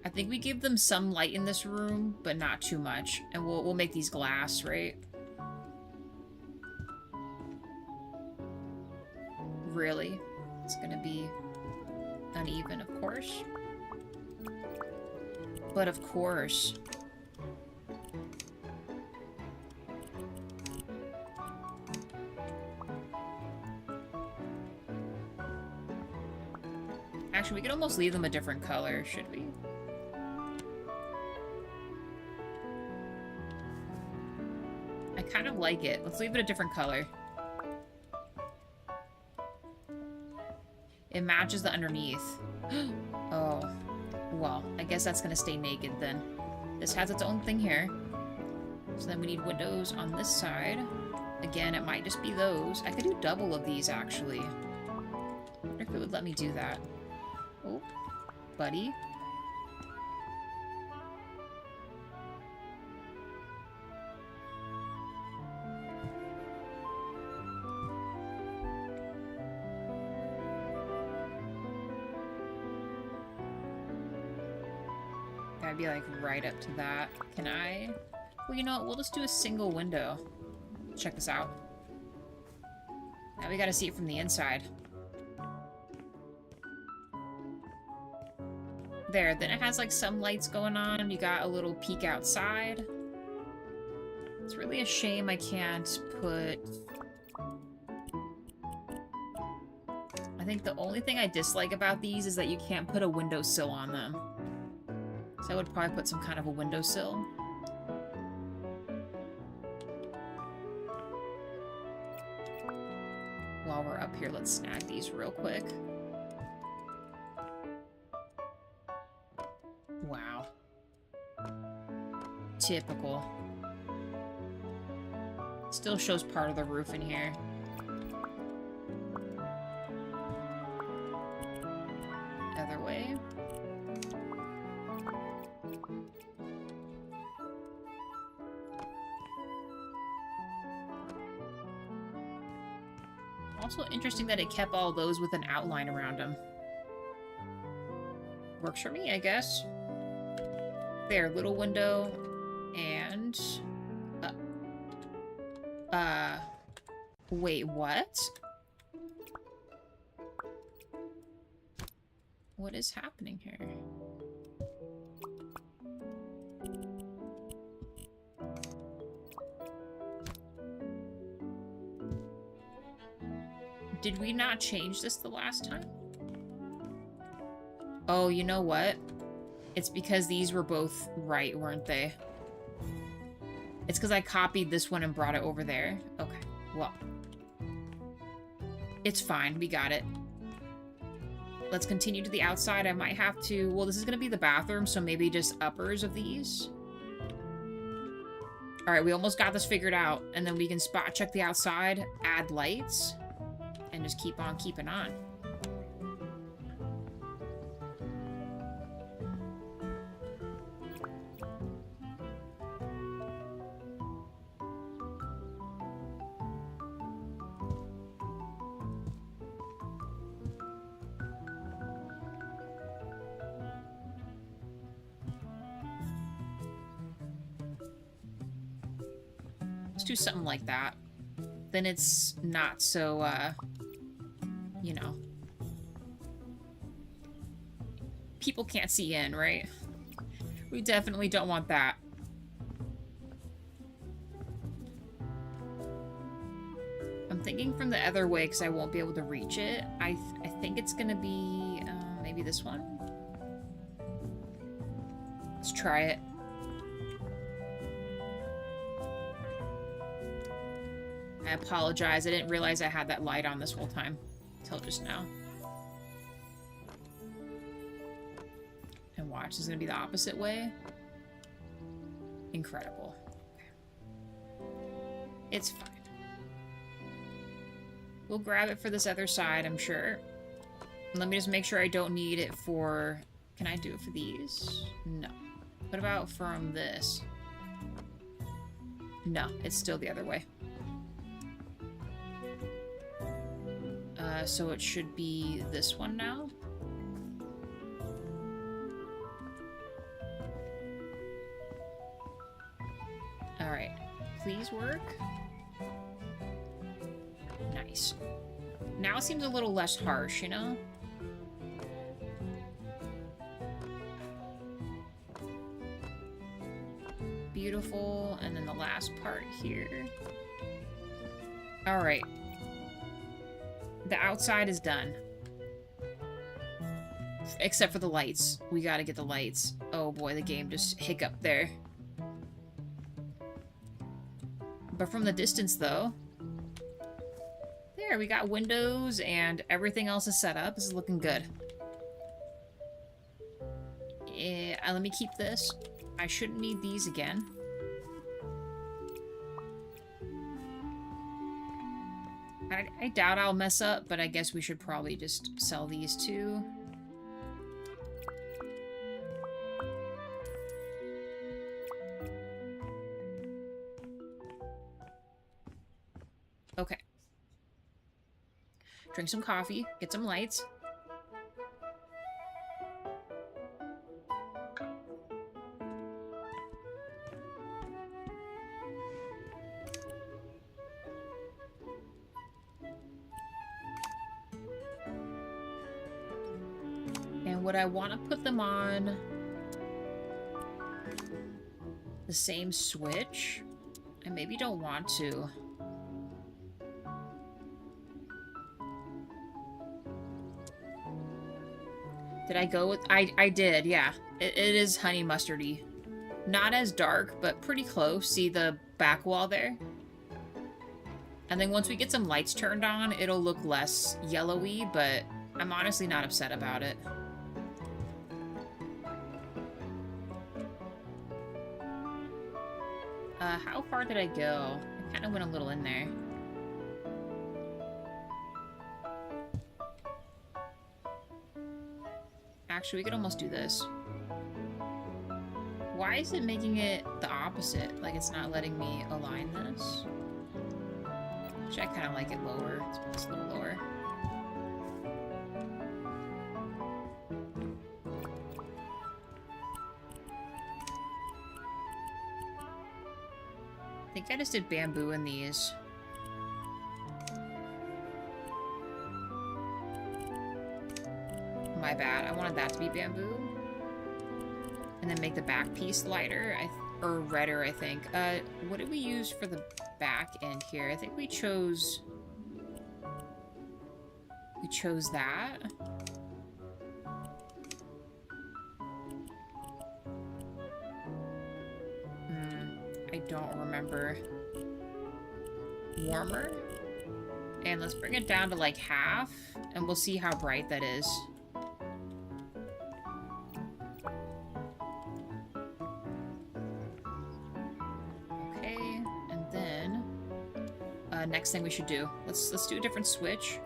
I think we give them some light in this room, but not too much. And we'll make these glass, right? Really? It's gonna be uneven, of course. But of course. Actually, we could almost leave them a different color, should we? I kind of like it. Let's leave it a different color. It matches the underneath. Oh. Well, I guess that's gonna stay naked then. This has its own thing here. So then we need windows on this side. Again, it might just be those. I could do double of these, actually. I wonder if it would let me do that. Oh, buddy. Gotta be like right up to that. Can I? Well, you know what? We'll just do a single window. Check this out. Now we gotta see it from the inside. There, then it has like some lights going on. You got a little peek outside. It's really a shame I can't put... I think the only thing I dislike about these is that you can't put a windowsill on them. So I would probably put some kind of a windowsill. While we're up here, let's snag these real quick. Wow. Typical. Still shows part of the roof in here. Other way. Also interesting that it kept all those with an outline around them. Works for me, I guess. There, little window, and... wait, what? What is happening here? Did we not change this the last time? Oh, you know what? It's because these were both right, weren't they? It's because I copied this one and brought it over there. Okay, well. It's fine, we got it. Let's continue to the outside. I might have to... Well, this is going to be the bathroom, so maybe just uppers of these. Alright, we almost got this figured out. And then we can spot check the outside, add lights, and just keep on keeping on. Let's do something like that. Then it's not so, you know. People can't see in, right? We definitely don't want that. I'm thinking from the other way because I won't be able to reach it. I think it's gonna be, maybe this one. Let's try it. I apologize, I didn't realize I had that light on this whole time. Till just now. And watch, this is gonna be the opposite way. Incredible. Okay. It's fine. We'll grab it for this other side, I'm sure. Let me just make sure I don't need it for... Can I do it for these? No. What about from this? No, it's still the other way. So it should be this one now. Alright. Please work. Nice. Now it seems a little less harsh, you know? Beautiful. And then the last part here. Alright. The outside is done. Except for the lights. We gotta get the lights. Oh boy, the game just hiccuped there. But from the distance, though... There, we got windows and everything else is set up. This is looking good. Let me keep this. I shouldn't need these again. I doubt I'll mess up, but I guess we should probably just sell these too. Okay. Drink some coffee, get some lights. And would I want to put them on the same switch? I maybe don't want to. Did I go with... I did, yeah. It is honey mustardy. Not as dark, but pretty close. See the back wall there? And then once we get some lights turned on, it'll look less yellowy, but I'm honestly not upset about it. How far did I go? I kind of went a little in there. Actually, we could almost do this. Why is it making it the opposite? Like, it's not letting me align this? Which I kind of like it lower. It's a little lower. I think I just did bamboo in these. My bad. I wanted that to be bamboo. And then make the back piece lighter, or redder, I think. What did we use for the back end here? I think we chose... We chose that. I don't remember. Warmer? And let's bring it down to like half, and we'll see how bright that is. Next thing we should do. Let's do a different switch.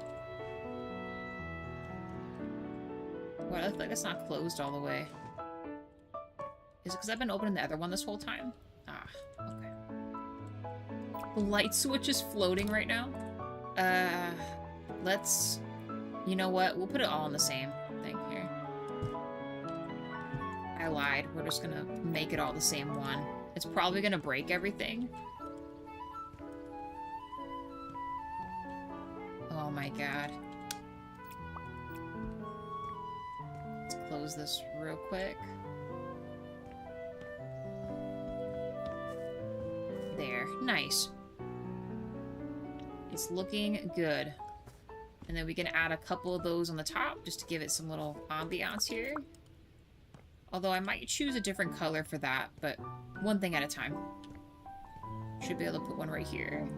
Well, I feel like it's not closed all the way. Is it because I've been opening the other one this whole time? Ah, okay. The light switch is floating right now. Let's... You know what? We'll put it all in the same thing here. I lied. We're just gonna make it all the same one. It's probably gonna break everything. Oh my god. Let's close this real quick. There. Nice. It's looking good. And then we can add a couple of those on the top just to give it some little ambiance here. Although I might choose a different color for that, but one thing at a time. Should be able to put one right here.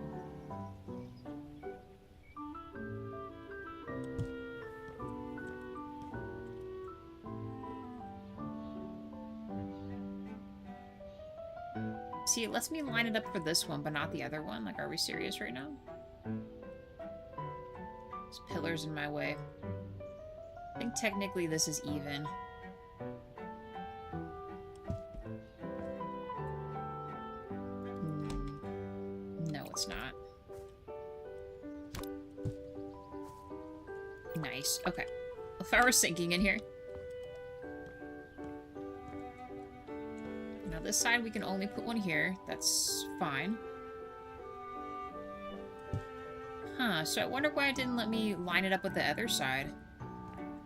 See, it lets me line it up for this one, but not the other one. Like, are we serious right now? There's pillars in my way. I think technically this is even. No, it's not. Nice. Okay. If I were sinking in here. This side we can only put one here. That's fine. Huh, so I wonder why it didn't let me line it up with the other side.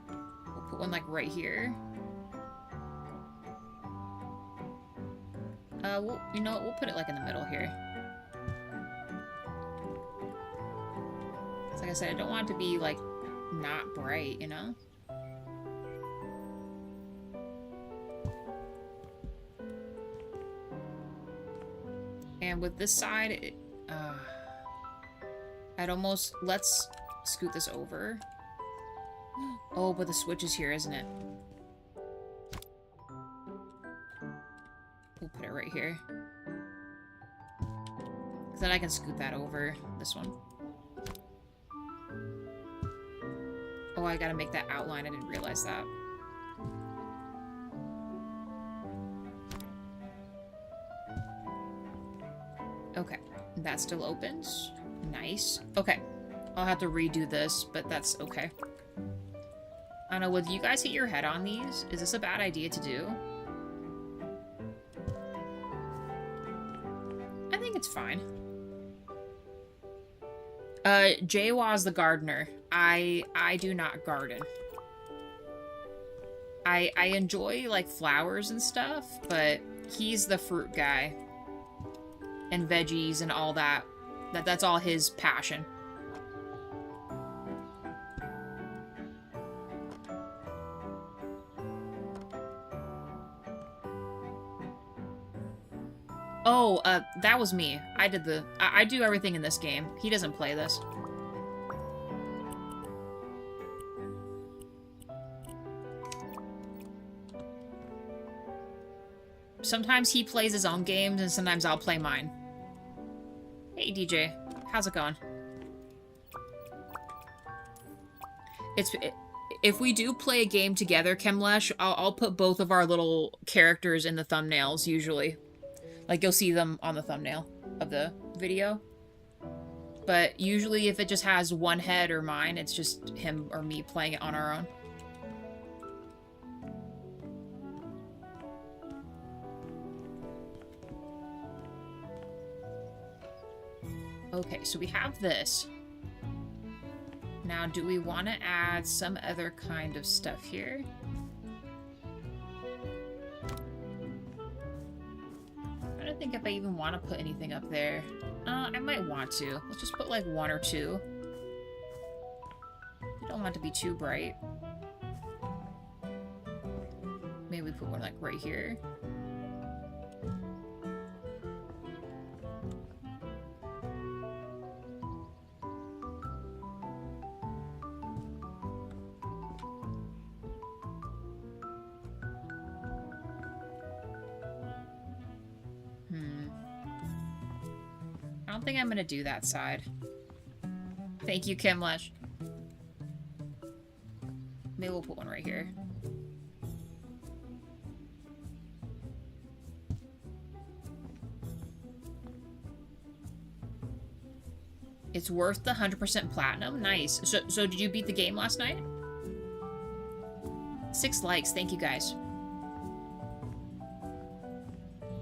We'll put one like right here. You know what, we'll put it like in the middle here. Like I said, I don't want it to be like not bright, you know? And with this side, I'd almost... Let's scoot this over. Oh, but the switch is here, isn't it? We'll put it right here. Then I can scoot that over. This one. Oh, I gotta make that outline. I didn't realize that. Okay. That still opens. Nice. Okay. I'll have to redo this, but that's okay. I don't know, would you guys hit your head on these? Is this a bad idea to do? I think it's fine. Jawa's the gardener. I do not garden. I enjoy, like, flowers and stuff, but he's the fruit guy. And veggies and all that. That's all his passion. Oh, that was me. I did the... I do everything in this game. He doesn't play this. Sometimes he plays his own games, and sometimes I'll play mine. Hey, DJ. How's it going? If we do play a game together, Kemlesh, I'll put both of our little characters in the thumbnails, usually. Like, you'll see them on the thumbnail of the video. But usually if it just has one head or mine, it's just him or me playing it on our own. Okay, so we have this. Now, do we want to add some other kind of stuff here? I don't think if I even want to put anything up there. I might want to. Let's just put like one or two. I don't want it to be too bright. Maybe we put one like right here. I don't think I'm gonna do that side. Thank you, Kimlesh. Maybe we'll put one right here. It's worth the 100% platinum? Nice. So did you beat the game last night? 6 likes. Thank you, guys.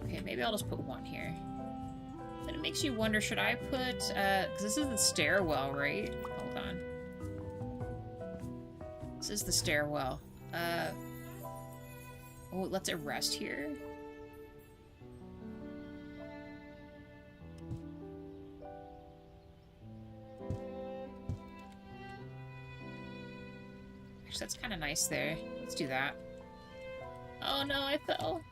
Okay, maybe I'll just put one here. Then it makes you wonder, should I put, because this is the stairwell, right? Hold on. This is the stairwell. Oh, it lets it rest here. Actually, that's kind of nice there. Let's do that. Oh no, I fell.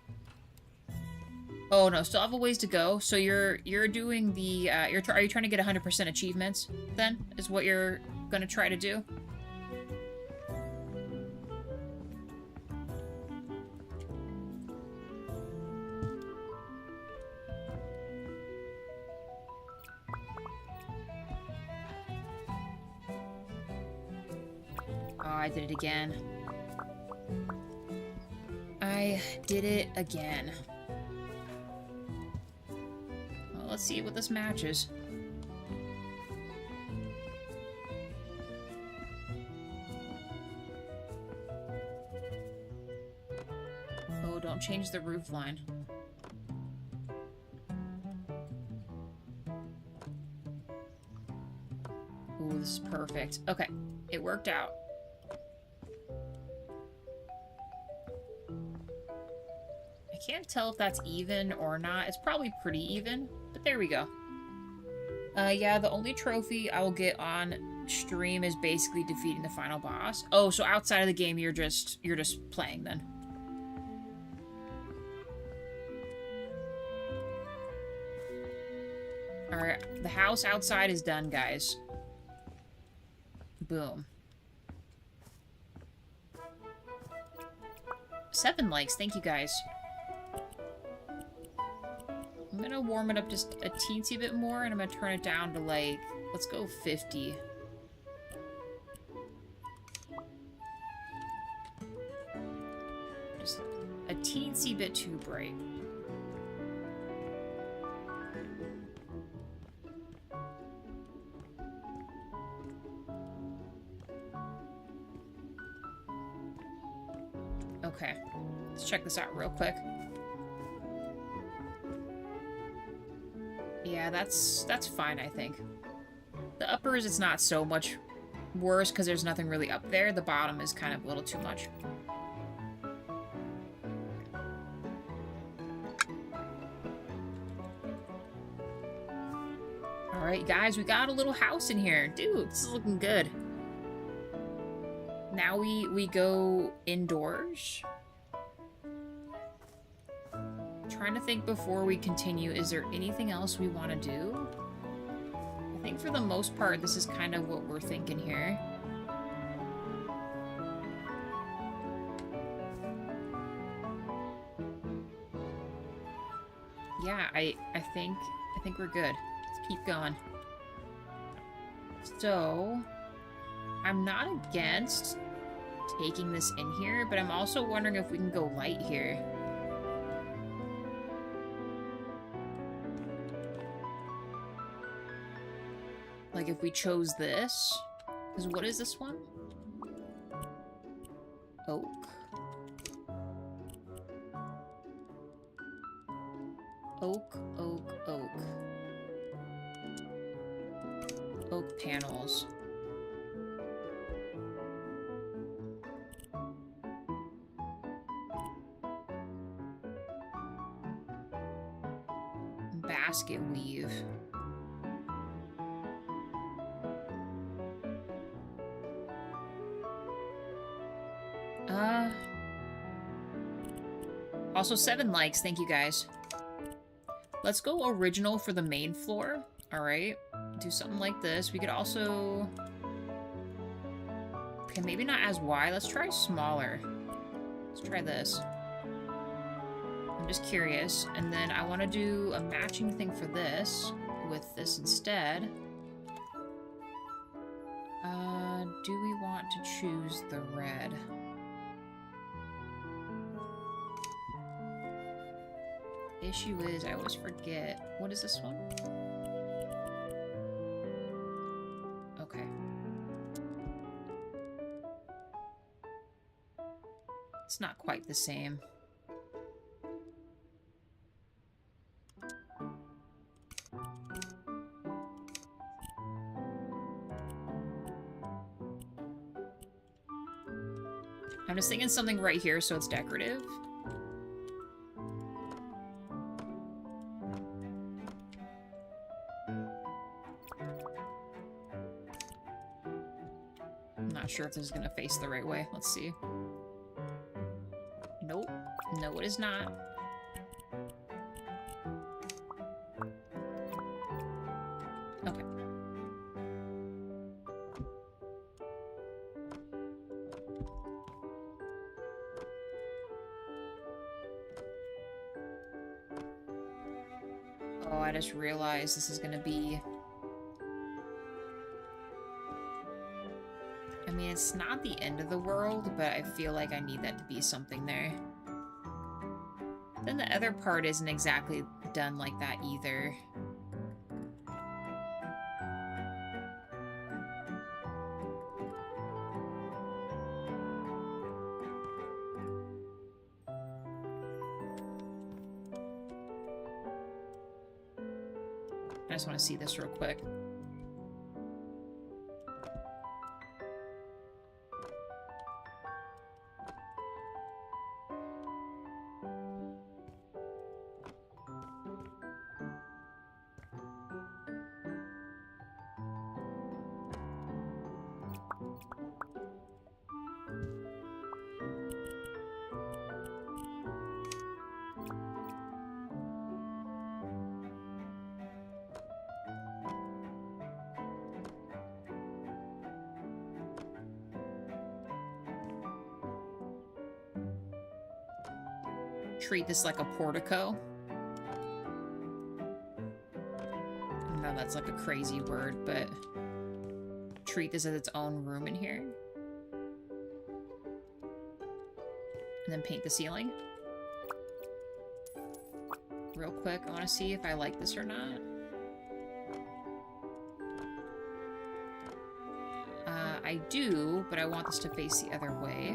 Oh no, still have a ways to go. So you're doing the are you trying to get 100% achievements then? Is what you're gonna try to do? Oh, I did it again. I did it again. Let's see what this matches. Oh, don't change the roof line. Ooh, this is perfect. Okay, it worked out. I can't tell if that's even or not. It's probably pretty even. But there we go. Yeah, the only trophy I will get on stream is basically defeating the final boss. Oh, so outside of the game, you're just playing then. Alright, the house outside is done, guys. Boom. 7 likes, thank you guys. I'm gonna warm it up just a teensy bit more, and I'm gonna turn it down to, like, let's go 50. Just a teensy bit too bright. Okay, let's check this out real quick. Yeah, that's fine, I think. The uppers, it's not so much worse because there's nothing really up there. The bottom is kind of a little too much. Alright, guys, we got a little house in here. Dude, this is looking good. Now we go indoors. Trying to think before we continue, is there anything else we want to do? I think for the most part, this is kind of what we're thinking here. Yeah, I think we're good. Let's keep going. So, I'm not against taking this in here, but I'm also wondering if we can go light here. Like if we chose this, because what is this one? Oak. Oak, oak, oak. Oak panels. Basket weave. Also 7 likes, thank you guys. Let's go original for the main floor. Alright, do something like this. We could also... Okay, maybe not as wide. Let's try smaller. Let's try this. I'm just curious. And then I want to do a matching thing for this with this instead. Do we want to choose the red? Issue is, I always forget. What is this one? Okay. It's not quite the same. I'm just thinking something right here so it's decorative. Not sure if this is gonna face the right way. Let's see. Nope. No, it is not. Okay. Oh, I just realized this is gonna be... I mean, it's not the end of the world, but I feel like I need that to be something there. Then the other part isn't exactly done like that either. I just want to see this real quick. treat this like a portico. No, that's like a crazy word, but treat this as its own room in here. And then paint the ceiling. Real quick, I want to see if I like this or not. I do, but I want this to face the other way.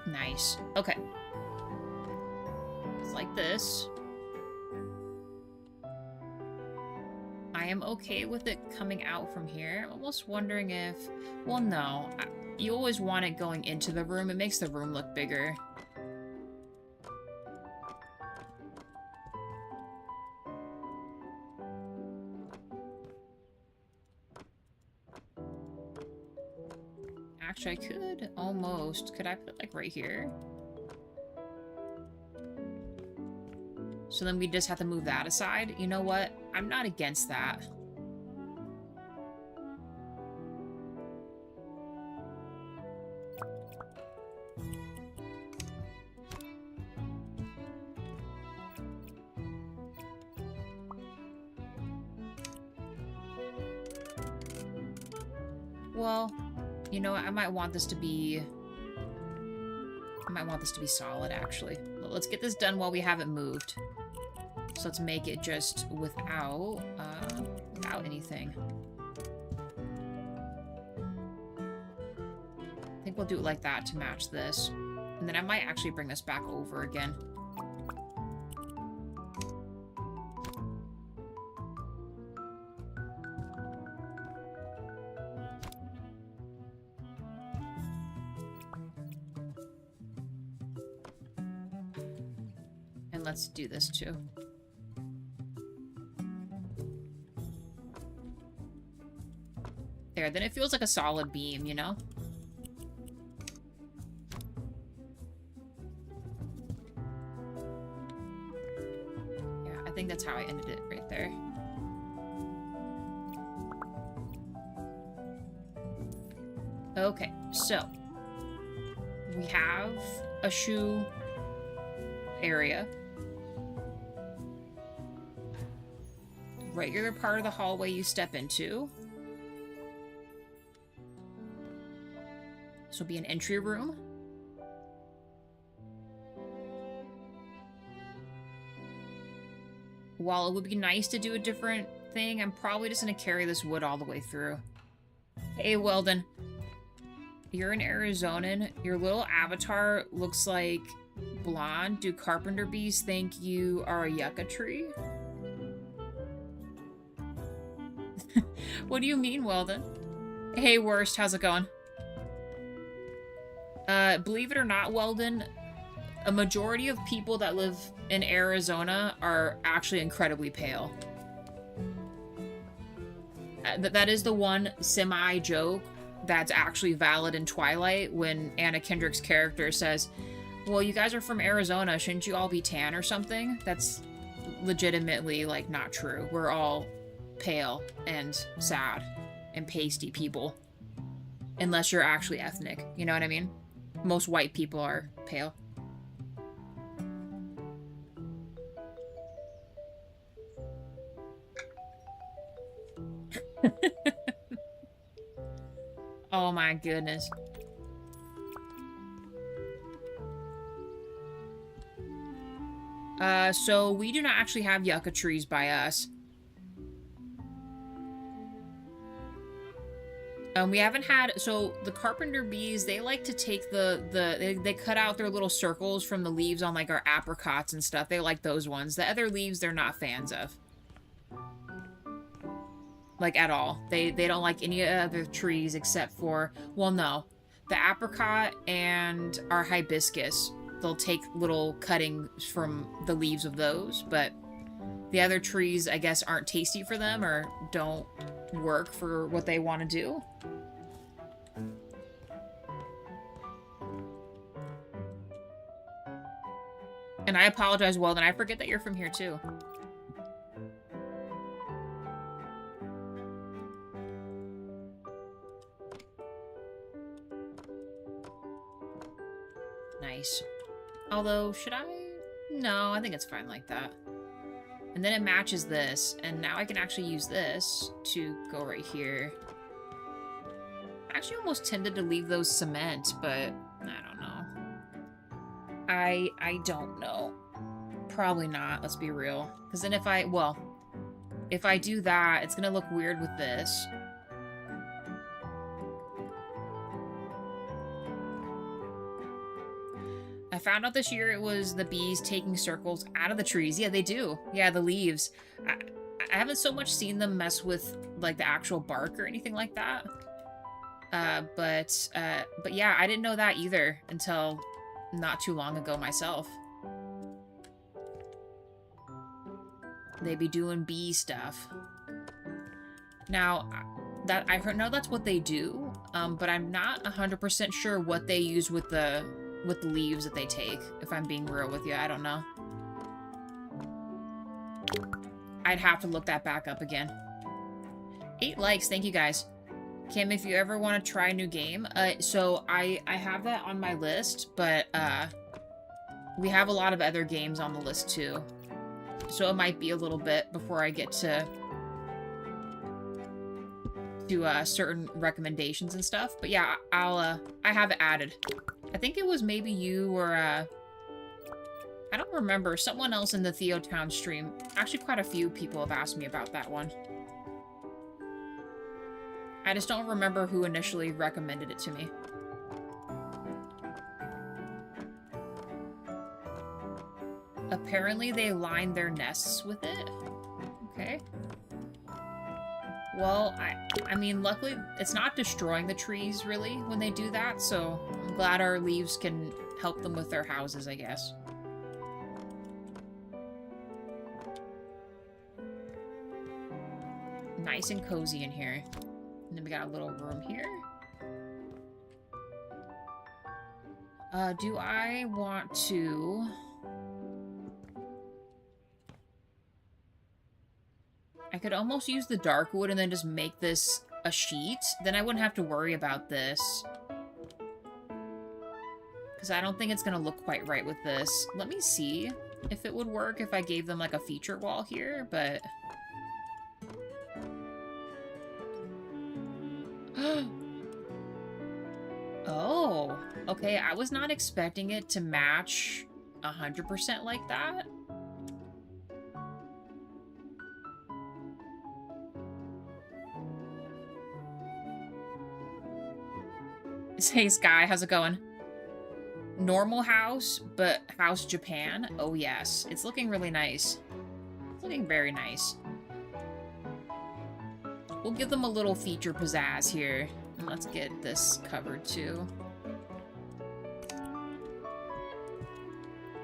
Nice. Okay. It's like this. I am okay with it coming out from here. I'm almost wondering if... Well, no. You always want it going into the room. It makes the room look bigger. Actually, I could almost... Could I put it, like, right here? So then we just have to move that aside. You know what? I'm not against that. Well, you know, I might want this to be... I might want this to be solid, actually. Let's get this done while we haven't moved. So let's make it just without anything. I think we'll do it like that to match this. And then I might actually bring this back over again. And let's do this too. There, then it feels like a solid beam, you know? Yeah, I think that's how I ended it right there. Okay, so we have a shoe area. Regular part of the hallway you step into. This will be an entry room. While it would be nice to do a different thing, I'm probably just going to carry this wood all the way through. Hey, Weldon. You're an Arizonan. Your little avatar looks like blonde. Do carpenter bees think you are a yucca tree? What do you mean, Weldon? Hey, Worst. How's it going? Believe it or not, Weldon, a majority of people that live in Arizona are actually incredibly pale. That is the one semi-joke that's actually valid in Twilight when Anna Kendrick's character says, well, you guys are from Arizona, shouldn't you all be tan or something? That's legitimately, like, not true. We're all pale and sad and pasty people. Unless you're actually ethnic, you know what I mean? Most white people are pale. Oh my goodness. So we do not actually have yucca trees by us. We haven't had, so the carpenter bees, they like to take they cut out their little circles from the leaves on like our apricots and stuff. They like those ones. The other leaves, they're not fans of. Like at all. They don't like any other trees except for, well, no. The apricot and our hibiscus, they'll take little cuttings from the leaves of those, but the other trees, I guess, aren't tasty for them or don't work for what they want to do. And I apologize, Weldon. I forget that you're from here, too. Nice. Although, should I? No, I think it's fine like that. And then it matches this, and now I can actually use this to go right here. I actually almost tended to leave those cement, but I don't know. I don't know. Probably not, let's be real. Because then if I do that, it's gonna look weird with this. I found out this year it was the bees taking circles out of the trees. Yeah, they do. Yeah, the leaves. I haven't so much seen them mess with, like, the actual bark or anything like that. But yeah, I didn't know that either until not too long ago myself. They be doing bee stuff. Now, I know that's what they do, but I'm not 100% sure what they use with the leaves that they take, if I'm being real with you. I don't know. I'd have to look that back up again. 8 likes, thank you guys. Kim, if you ever want to try a new game, so I have that on my list, but we have a lot of other games on the list too. So it might be a little bit before I get to certain recommendations and stuff. But yeah, I have it added. I think it was maybe you or, I don't remember, someone else in the Theo Town stream. Actually, quite a few people have asked me about that one. I just don't remember who initially recommended it to me. Apparently they line their nests with it. Okay. Well, I mean, luckily, it's not destroying the trees, really, when they do that, so I'm glad our leaves can help them with their houses, I guess. Nice and cozy in here. And then we got a little room here. Do I want to... I could almost use the dark wood and then just make this a sheet. Then I wouldn't have to worry about this. Because I don't think it's going to look quite right with this. Let me see if it would work if I gave them like a feature wall here, but... Oh, okay, I was not expecting it to match 100% like that. Hey Sky, how's it going? Normal house, but house Japan? Oh yes, it's looking really nice. It's looking very nice. We'll give them a little feature pizzazz here. And let's get this covered too.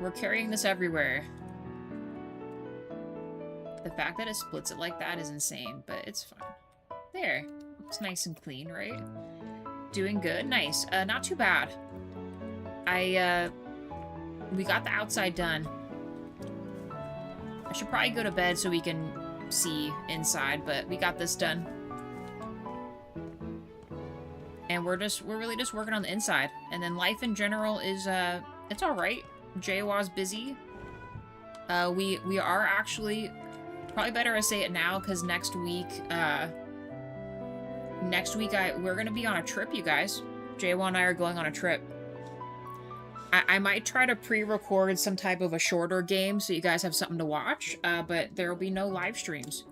We're carrying this everywhere. The fact that it splits it like that is insane, but it's fine. There. Looks nice and clean, right? Doing good? Nice. Not too bad. We got the outside done. I should probably go to bed so we can see inside, but we got this done. And we're really just working on the inside. And then life in general is, it's alright. Jawa's busy. We are actually, probably better I say it now, because next week we're gonna be on a trip, you guys. Jawa and I are going on a trip. I might try to pre-record some type of a shorter game so you guys have something to watch, but there will be no live streams.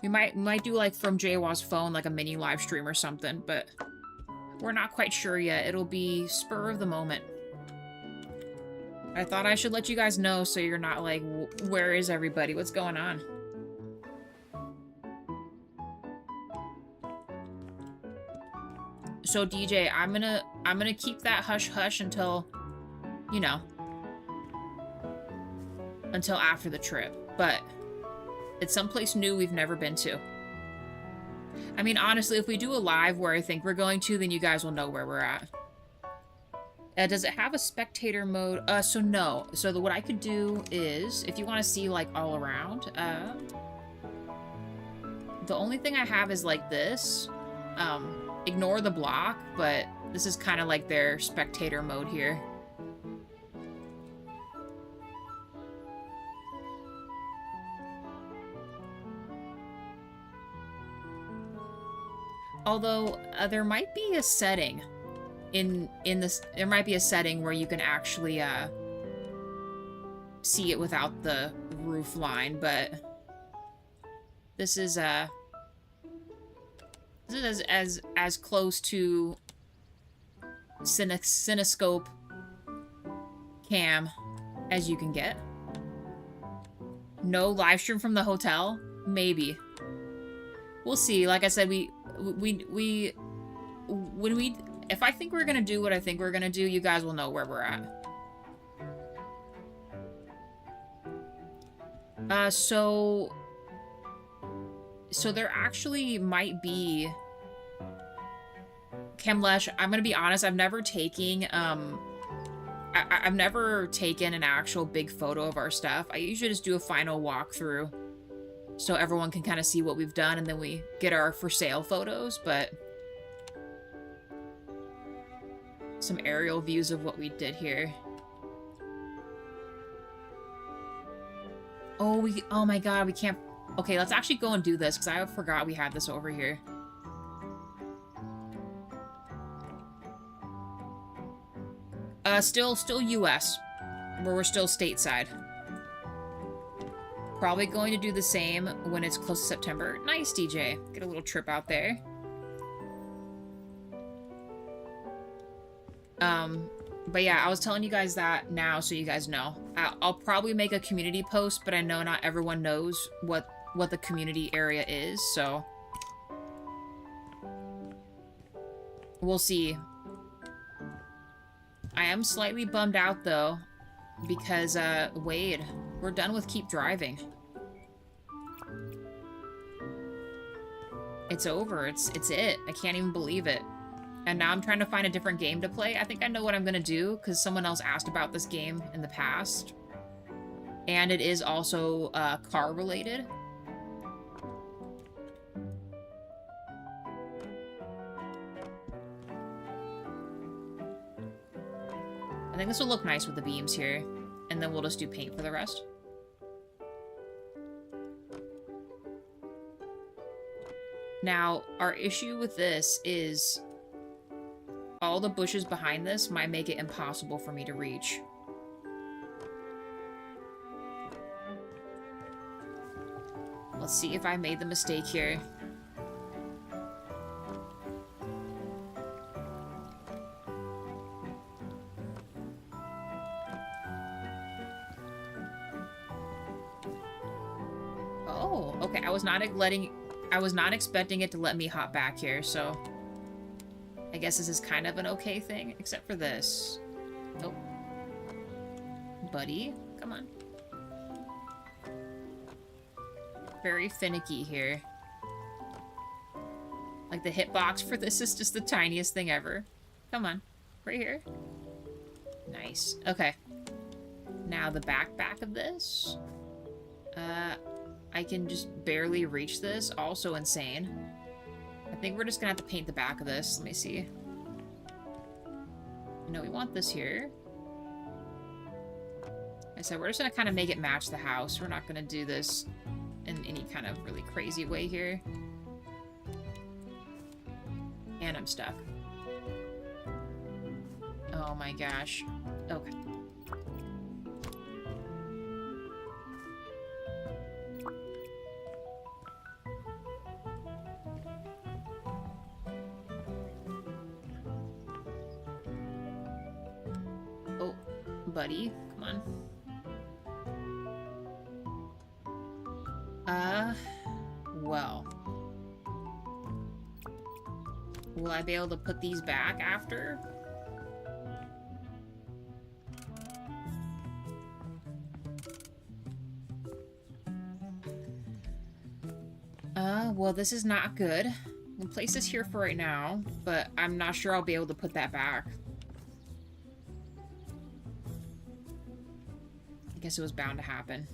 We might do, like, from Jawa's phone, like a mini live stream or something, but we're not quite sure yet. It'll be spur of the moment. I thought I should let you guys know so you're not like, where is everybody? What's going on? So DJ, I'm gonna keep that hush-hush until, you know, until after the trip, but it's someplace new we've never been to. I mean, honestly, if we do a live where I think we're going to, then you guys will know where we're at. Does it have a spectator mode? So no. So what I could do is, if you want to see, like, all around, the only thing I have is, like, this. Ignore the block, but this is kind of like their spectator mode here. Although, there might be a setting in this... There might be a setting where you can actually, see it without the roof line, but... This is as close to Cinescope cam as you can get. No live stream from the hotel? Maybe. We'll see. Like I said, if I think we're gonna do what I think we're gonna do, you guys will know where we're at. So there actually might be... Chemlesh, I'm gonna be honest, I've never taken, I've never taken an actual big photo of our stuff. I usually just do a final walkthrough so everyone can kind of see what we've done, and then we get our for sale photos, but... Some aerial views of what we did here. Oh my god, we can't... Okay, let's actually go and do this, because I forgot we had this over here. Still US, where we're still stateside. Probably going to do the same when it's close to September. Nice, DJ. Get a little trip out there. But yeah, I was telling you guys that now so you guys know. I'll probably make a community post, but I know not everyone knows what the community area is, so... We'll see. I am slightly bummed out, though, because, Wade, we're done with Keep Driving. It's over. It's it. I can't even believe it. And now I'm trying to find a different game to play. I think I know what I'm gonna do, because someone else asked about this game in the past. And it is also, car-related. I think this will look nice with the beams here, and then we'll just do paint for the rest. Now, our issue with this is all the bushes behind this might make it impossible for me to reach. Let's see if I made the mistake here. Okay, I was not expecting it to let me hop back here, so I guess this is kind of an okay thing, except for this. Nope. Buddy, come on. Very finicky here. Like, the hitbox for this is just the tiniest thing ever. Come on. Right here. Nice. Okay. Now the back of this. I can just barely reach this. Also insane. I think we're just gonna have to paint the back of this. Let me see. No, we want this here. I said we're just gonna kind of make it match the house. We're not gonna do this in any kind of really crazy way here. And I'm stuck. Oh my gosh. Okay. Oh, buddy, come on. Well. Will I be able to put these back after? Well, this is not good. We'll place this here for right now, but I'm not sure I'll be able to put that back. I guess it was bound to happen.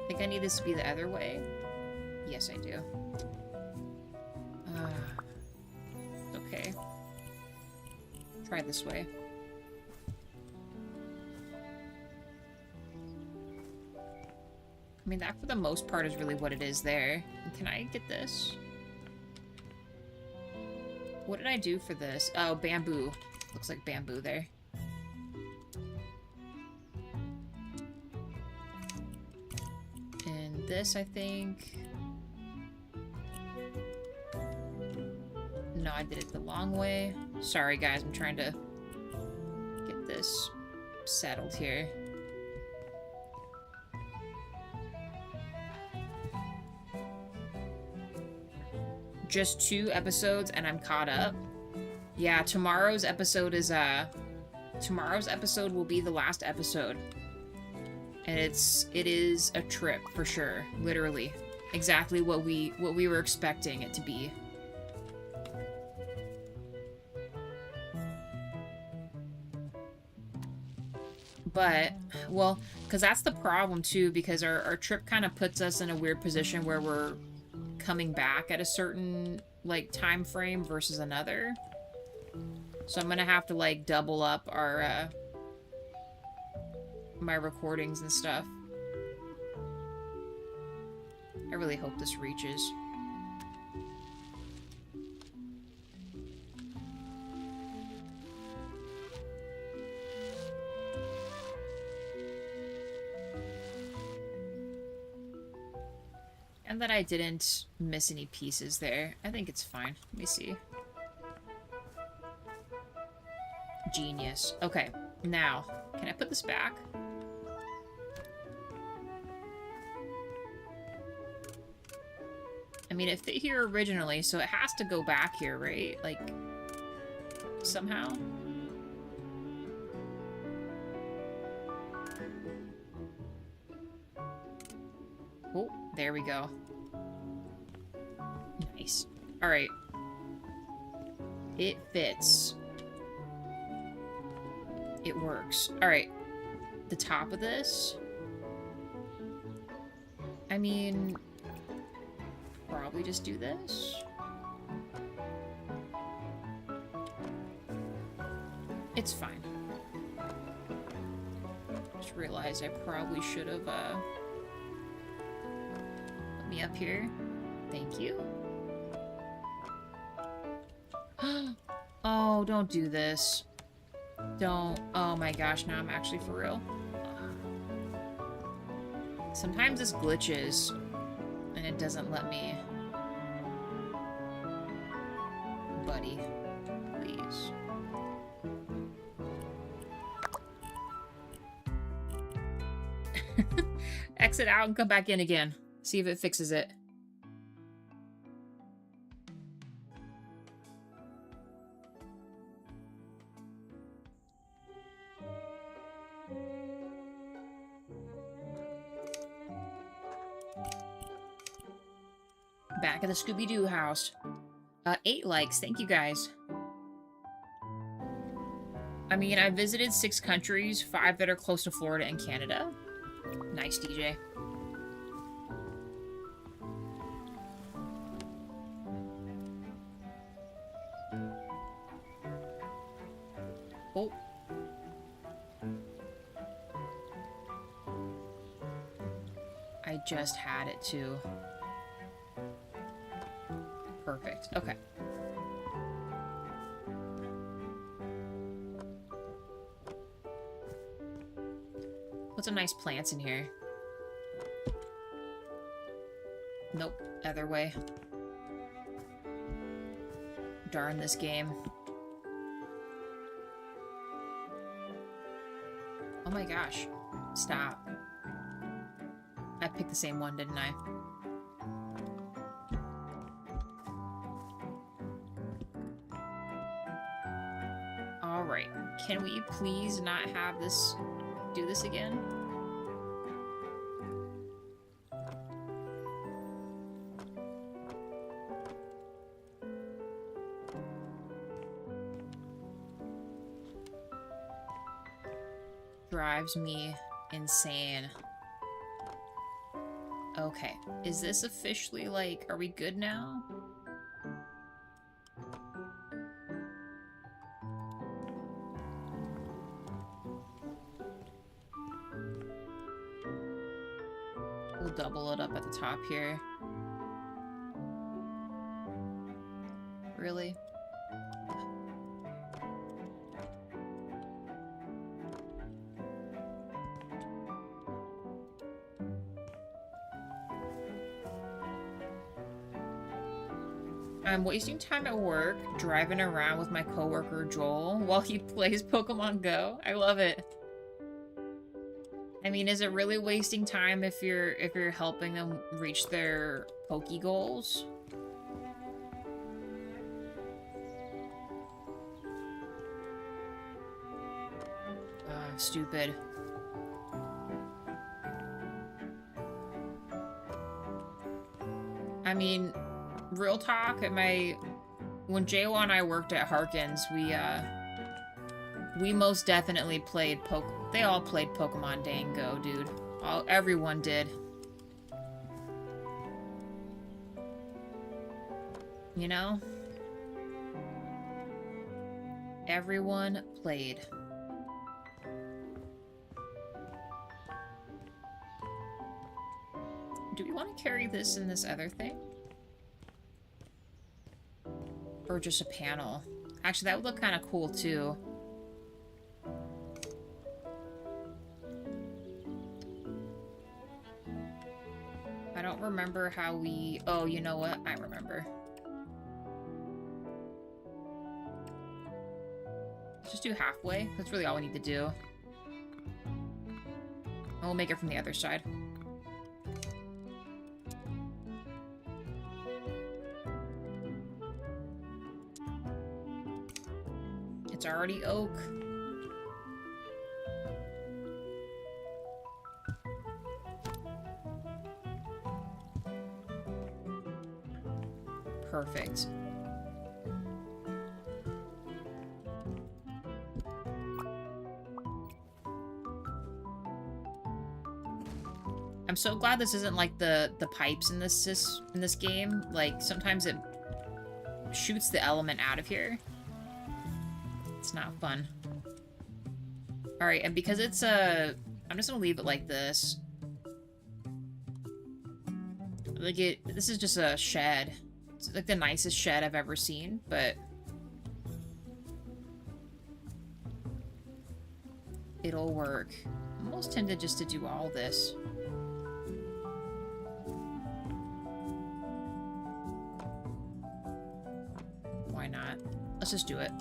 I think I need this to be the other way. Yes, I do. Try this way. I mean, that for the most part is really what it is there. Can I get this? What did I do for this? Oh, bamboo. Looks like bamboo there. And this, I think... No, I did it the long way. Sorry, guys. I'm trying to get this settled here. Just 2 episodes and I'm caught up. Yeah, tomorrow's episode will be the last episode. And it is a trip for sure. Literally. Exactly what we were expecting it to be. But, well, because that's the problem too, because our trip kind of puts us in a weird position where we're coming back at a certain, like, time frame versus another. So I'm gonna have to, like, double up our, my recordings and stuff. I really hope this reaches. And that I didn't miss any pieces there. I think it's fine. Let me see. Genius. Okay, now, can I put this back? I mean, it fit here originally, so it has to go back here, right? Like, somehow? Oh, there we go. Nice. Alright. It fits. It works. Alright. The top of this? I mean... probably just do this? It's fine. Just realized I probably should have, put me up here. Thank you. Oh, don't do this. Don't. Oh my gosh, now I'm actually for real. Sometimes this glitches, and it doesn't let me. Buddy, please. Exit out and come back in again. See if it fixes it. Back at the Scooby-Doo house. 8 likes. Thank you, guys. I mean, I visited 6 countries, 5 that are close to Florida and Canada. Nice, DJ. Oh. I just had it, too. Perfect. Okay. Put some nice plants in here. Nope. Other way. Darn this game. Oh my gosh. Stop. I picked the same one, didn't I? Alright. Can we please not have this... do this again? Drives me insane. Okay. Is this officially, like, are we good now? We'll double it up at the top here. Really? I'm wasting time at work driving around with my coworker Joel while he plays Pokemon Go. I love it. I mean, is it really wasting time if you're helping them reach their Poke goals? Stupid. I mean, real talk, when J-Wa and I worked at Harkins, we most definitely played they all played Pokemon Dango, dude. Everyone did. You know? Everyone played. Do we want to carry this in this other thing? Or just a panel? Actually, that would look kind of cool, too. I don't remember how we... Oh, you know what? I remember. Let's just do halfway. That's really all we need to do. And we'll make it from the other side. It's already oak. Perfect. I'm so glad this isn't like the pipes in this game. Like sometimes it shoots the element out of here. It's not fun. All right, and because it's I'm just gonna leave it like this. Like this is just a shed. It's like the nicest shed I've ever seen, but it'll work. I'm almost tempted just to do all this. Why not? Let's just do it.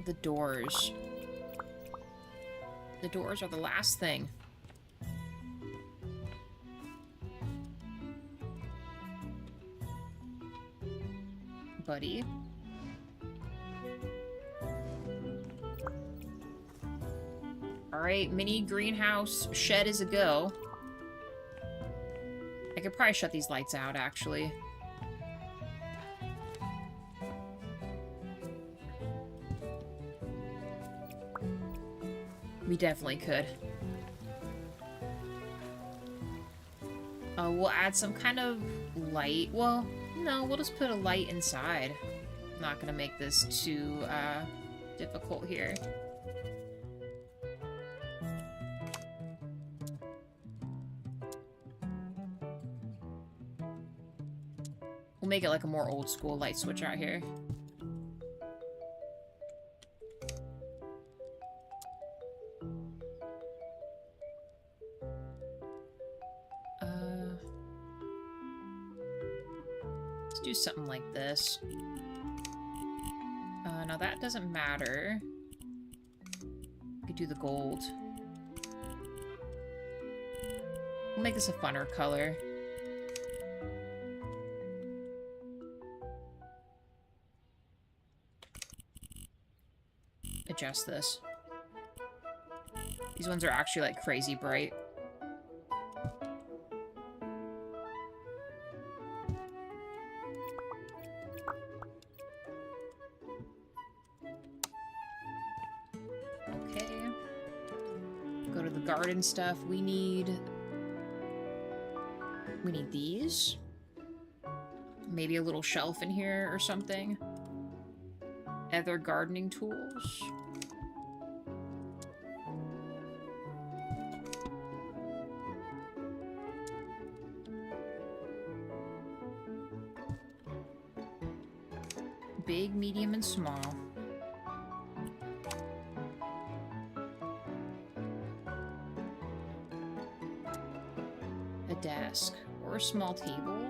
The doors. The doors are the last thing. Buddy. Alright, mini greenhouse shed is a go. I could probably shut these lights out, actually. We definitely could. We'll add some kind of light. Well, no, we'll just put a light inside. I'm not gonna make this too difficult here. We'll make it like a more old school light switch out here. Do something like this. Now that doesn't matter. We could do the gold. We'll make this a funner color. Adjust this. These ones are actually like crazy bright. garden stuff. We need these. Maybe a little shelf in here or something. Other gardening tools. Big, medium, and small. A desk or a small table.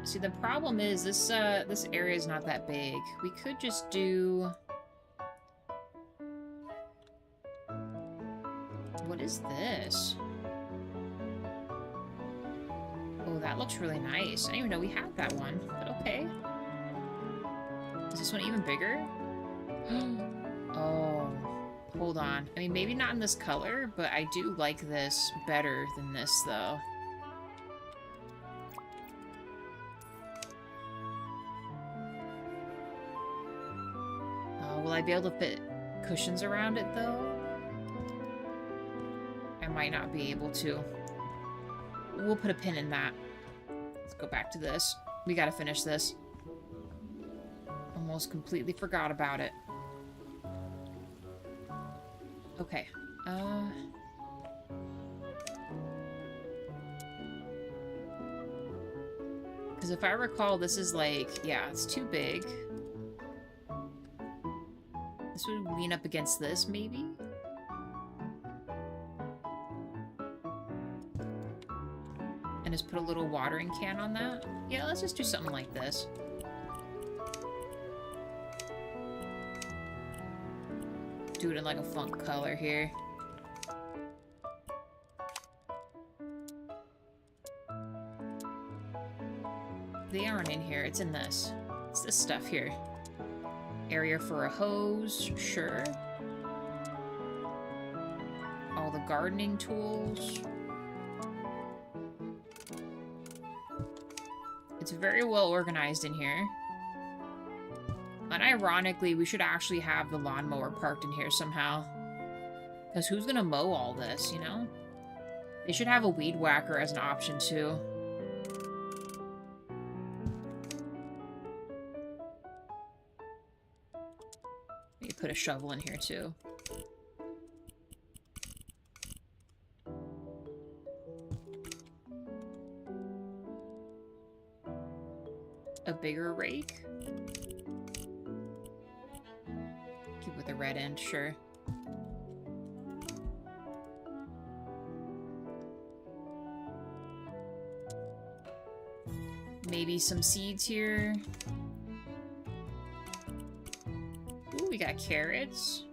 See, the problem is this this area is not that big. We could just do... What is this? Oh, that looks really nice. I didn't even know we had that one, but okay. Is this one even bigger? Oh, hold on. I mean, maybe not in this color, but I do like this better than this, though. Will I be able to fit cushions around it, though? I might not be able to. We'll put a pin in that. Let's go back to this. We gotta finish this. Almost completely forgot about it. Okay. Because if I recall, this is like... Yeah, it's too big. This would lean up against this, maybe? And just put a little watering can on that? Yeah, let's just do something like this. Do it in like a funk color here. They aren't in here, it's in this. It's this stuff here. Area for a hose, sure. All the gardening tools. It's very well organized in here. Unironically, we should actually have the lawnmower parked in here somehow. Because who's gonna mow all this, you know? They should have a weed whacker as an option, too. Maybe put a shovel in here, too. A bigger rake? Keep with the red end, sure. Maybe some seeds here. Ooh, we got carrots.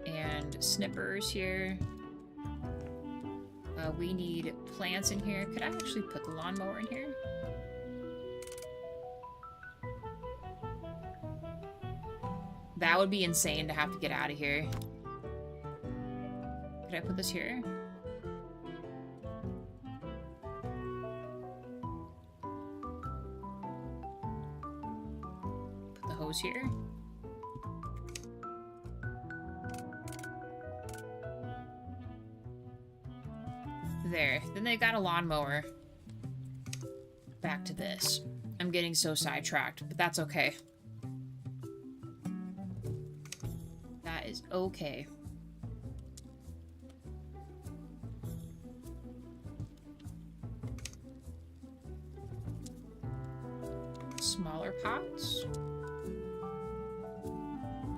And snippers here. We need plants in here. Could I actually put the lawnmower in here? That would be insane to have to get out of here. Could I put this here? Put the hose here. There. Then they got a lawnmower. Back to this. I'm getting so sidetracked, but that's okay. That is okay. Smaller pots.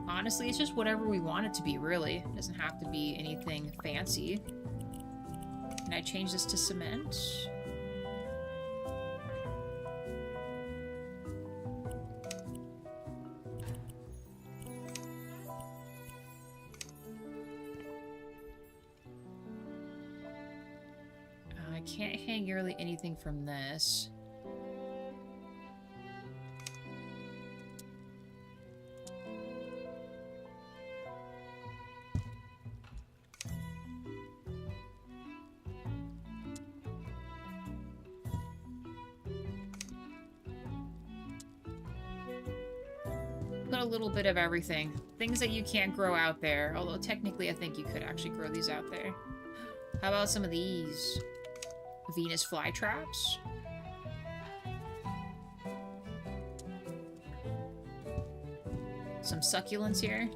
Honestly, it's just whatever we want it to be, really. It doesn't have to be anything fancy. Can I change this to cement? I can't hang really anything from this. put a little bit of everything. Things that you can't grow out there. Although technically I think you could actually grow these out there. How about some of these? Venus flytraps. Some succulents here.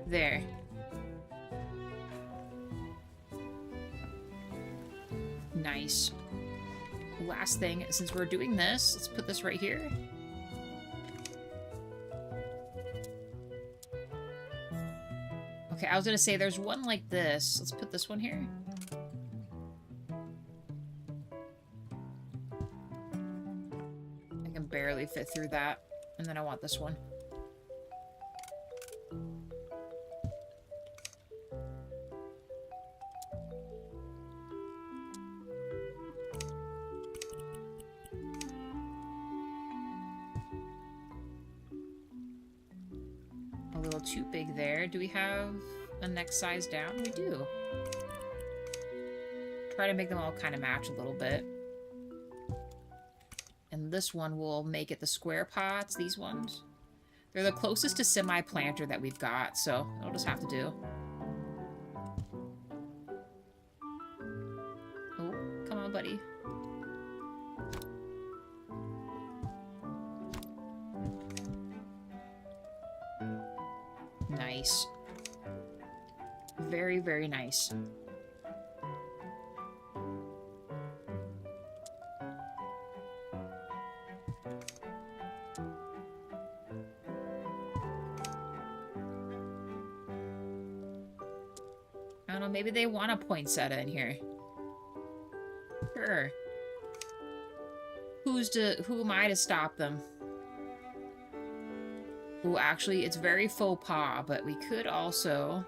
There. Nice. Last thing, since we're doing this, let's put this right here. Okay, I was gonna say there's one like this. Let's put this one here. I can barely fit through that. And then I want this one. A little too big there. Do we have a next size down? We do. Try to make them all kind of match a little bit. And this one will make it the square pots, these ones. They're the closest to semi-planter that we've got, so it'll just have to do. Oh, come on, buddy. Nice. Very, very nice. I don't know, maybe they want a poinsettia in here. Sure. Who am I to stop them? Ooh, actually, it's very faux pas, but we could also...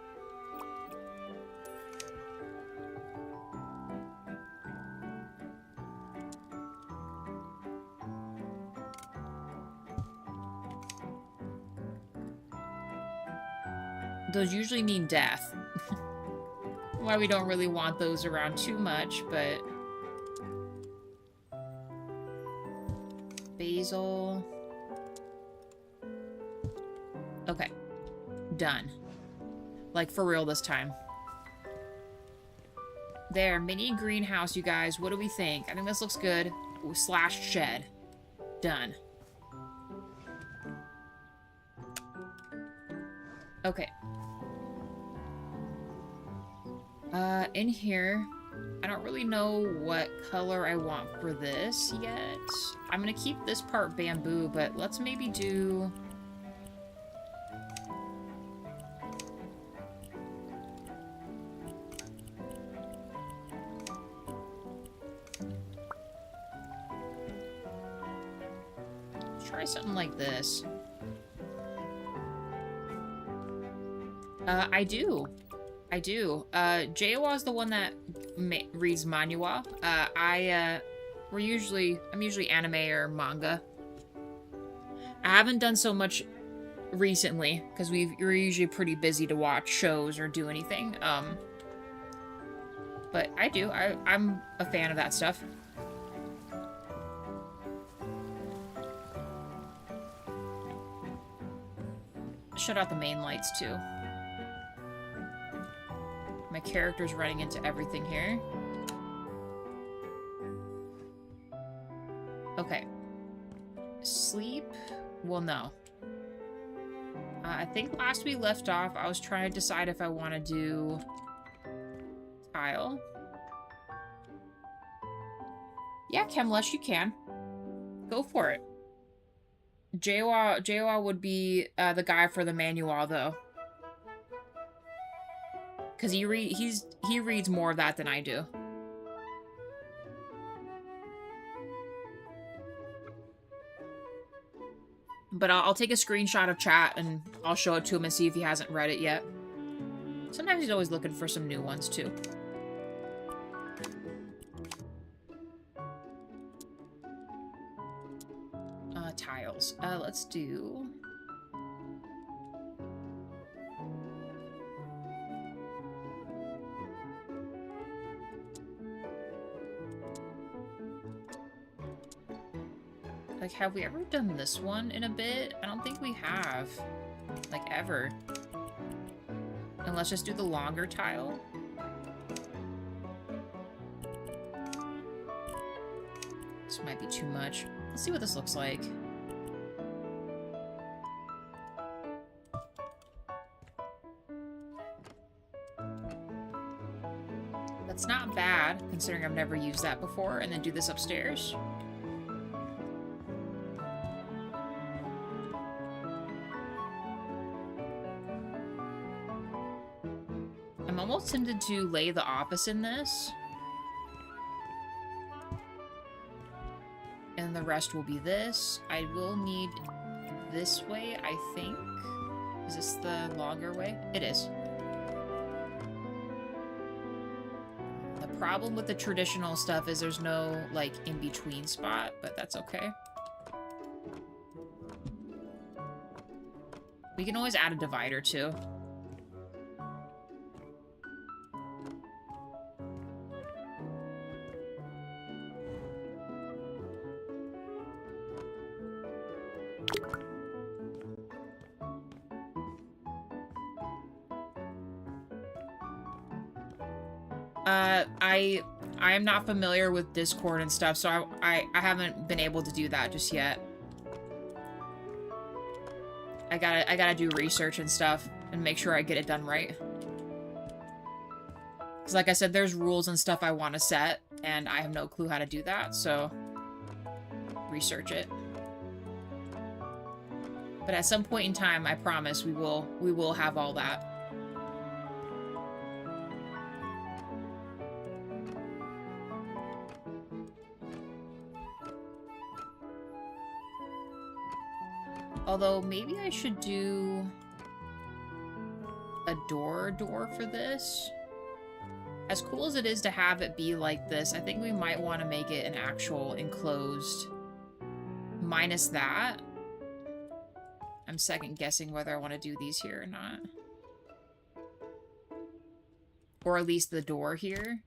Those usually mean death. Why we don't really want those around too much, but... Basil... Okay. Done. Like, for real this time. There, mini greenhouse, you guys. What do we think? I think this looks good. Ooh, slash shed. Done. Okay. In here, I don't really know what color I want for this yet. I'm gonna keep this part bamboo, but let's maybe do... Try something like this. I do. Jawa is the one that reads manhwa. I'm usually anime or manga. I haven't done so much recently because we're usually pretty busy to watch shows or do anything. But I do. I'm a fan of that stuff. Shut out the main lights too. My character's running into everything here. Okay. Sleep? Well, no. I think last we left off, I was trying to decide if I want to do tile. Yeah, Chemlesh, you can. Go for it. Jawa would be the guy for the manual, though. Because he reads more of that than I do. But I'll take a screenshot of chat and I'll show it to him and see if he hasn't read it yet. Sometimes he's always looking for some new ones, too. Tiles. Let's do... Like, have we ever done this one in a bit? I don't think we have. Like, ever. And let's just do the longer tile. This might be too much. Let's see what this looks like. That's not bad, considering I've never used that before, and then do this upstairs. I'm almost tempted to lay the office in this. And the rest will be this. I will need this way, I think. Is this the longer way? It is. The problem with the traditional stuff is there's no, like, in-between spot, but that's okay. We can always add a divider, too. I am not familiar with Discord and stuff, so I haven't been able to do that just yet. I gotta do research and stuff and make sure I get it done right. Because like I said, there's rules and stuff I want to set, and I have no clue how to do that, so research it. But at some point in time, I promise we will have all that. Although, maybe I should do a door for this. As cool as it is to have it be like this, I think we might want to make it an actual enclosed. Minus that. I'm second guessing whether I want to do these here or not. Or at least the door here.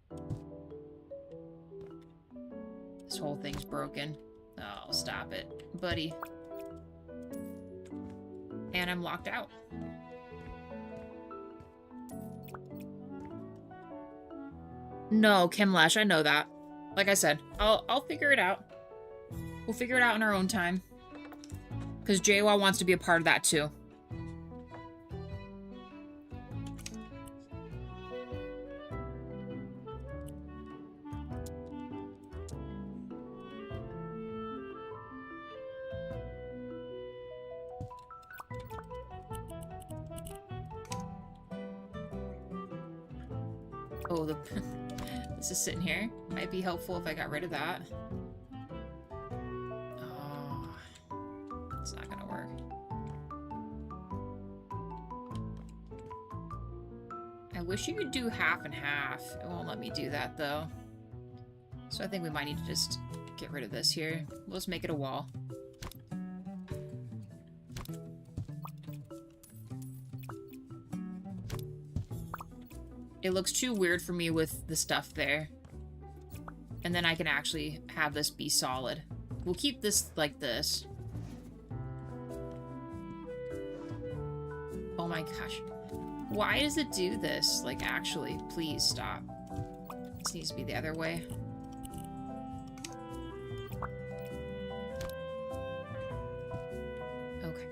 This whole thing's broken. Oh, stop it, buddy. And I'm locked out. No, Kimlash, I know that. Like I said, I'll figure it out. We'll figure it out in our own time. Because JWoww wants to be a part of that too. Oh, this is sitting here. Might be helpful if I got rid of that. Oh, it's not gonna work. I wish you could do half and half. It won't let me do that though. So I think we might need to just get rid of this here. We'll just make it a wall. It looks too weird for me with the stuff there. And then I can actually have this be solid. We'll keep this like this. Oh my gosh. Why does it do this? Like, actually, please stop. This needs to be the other way. Okay.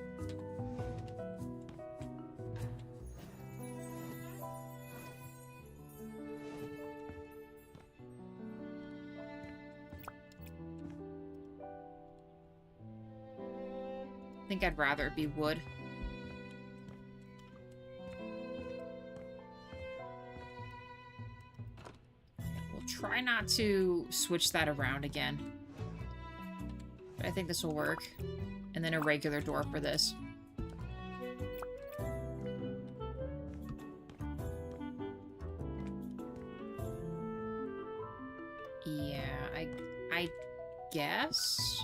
I think I'd rather it be wood. We'll try not to switch that around again. But I think this will work. And then a regular door for this. Yeah, I guess...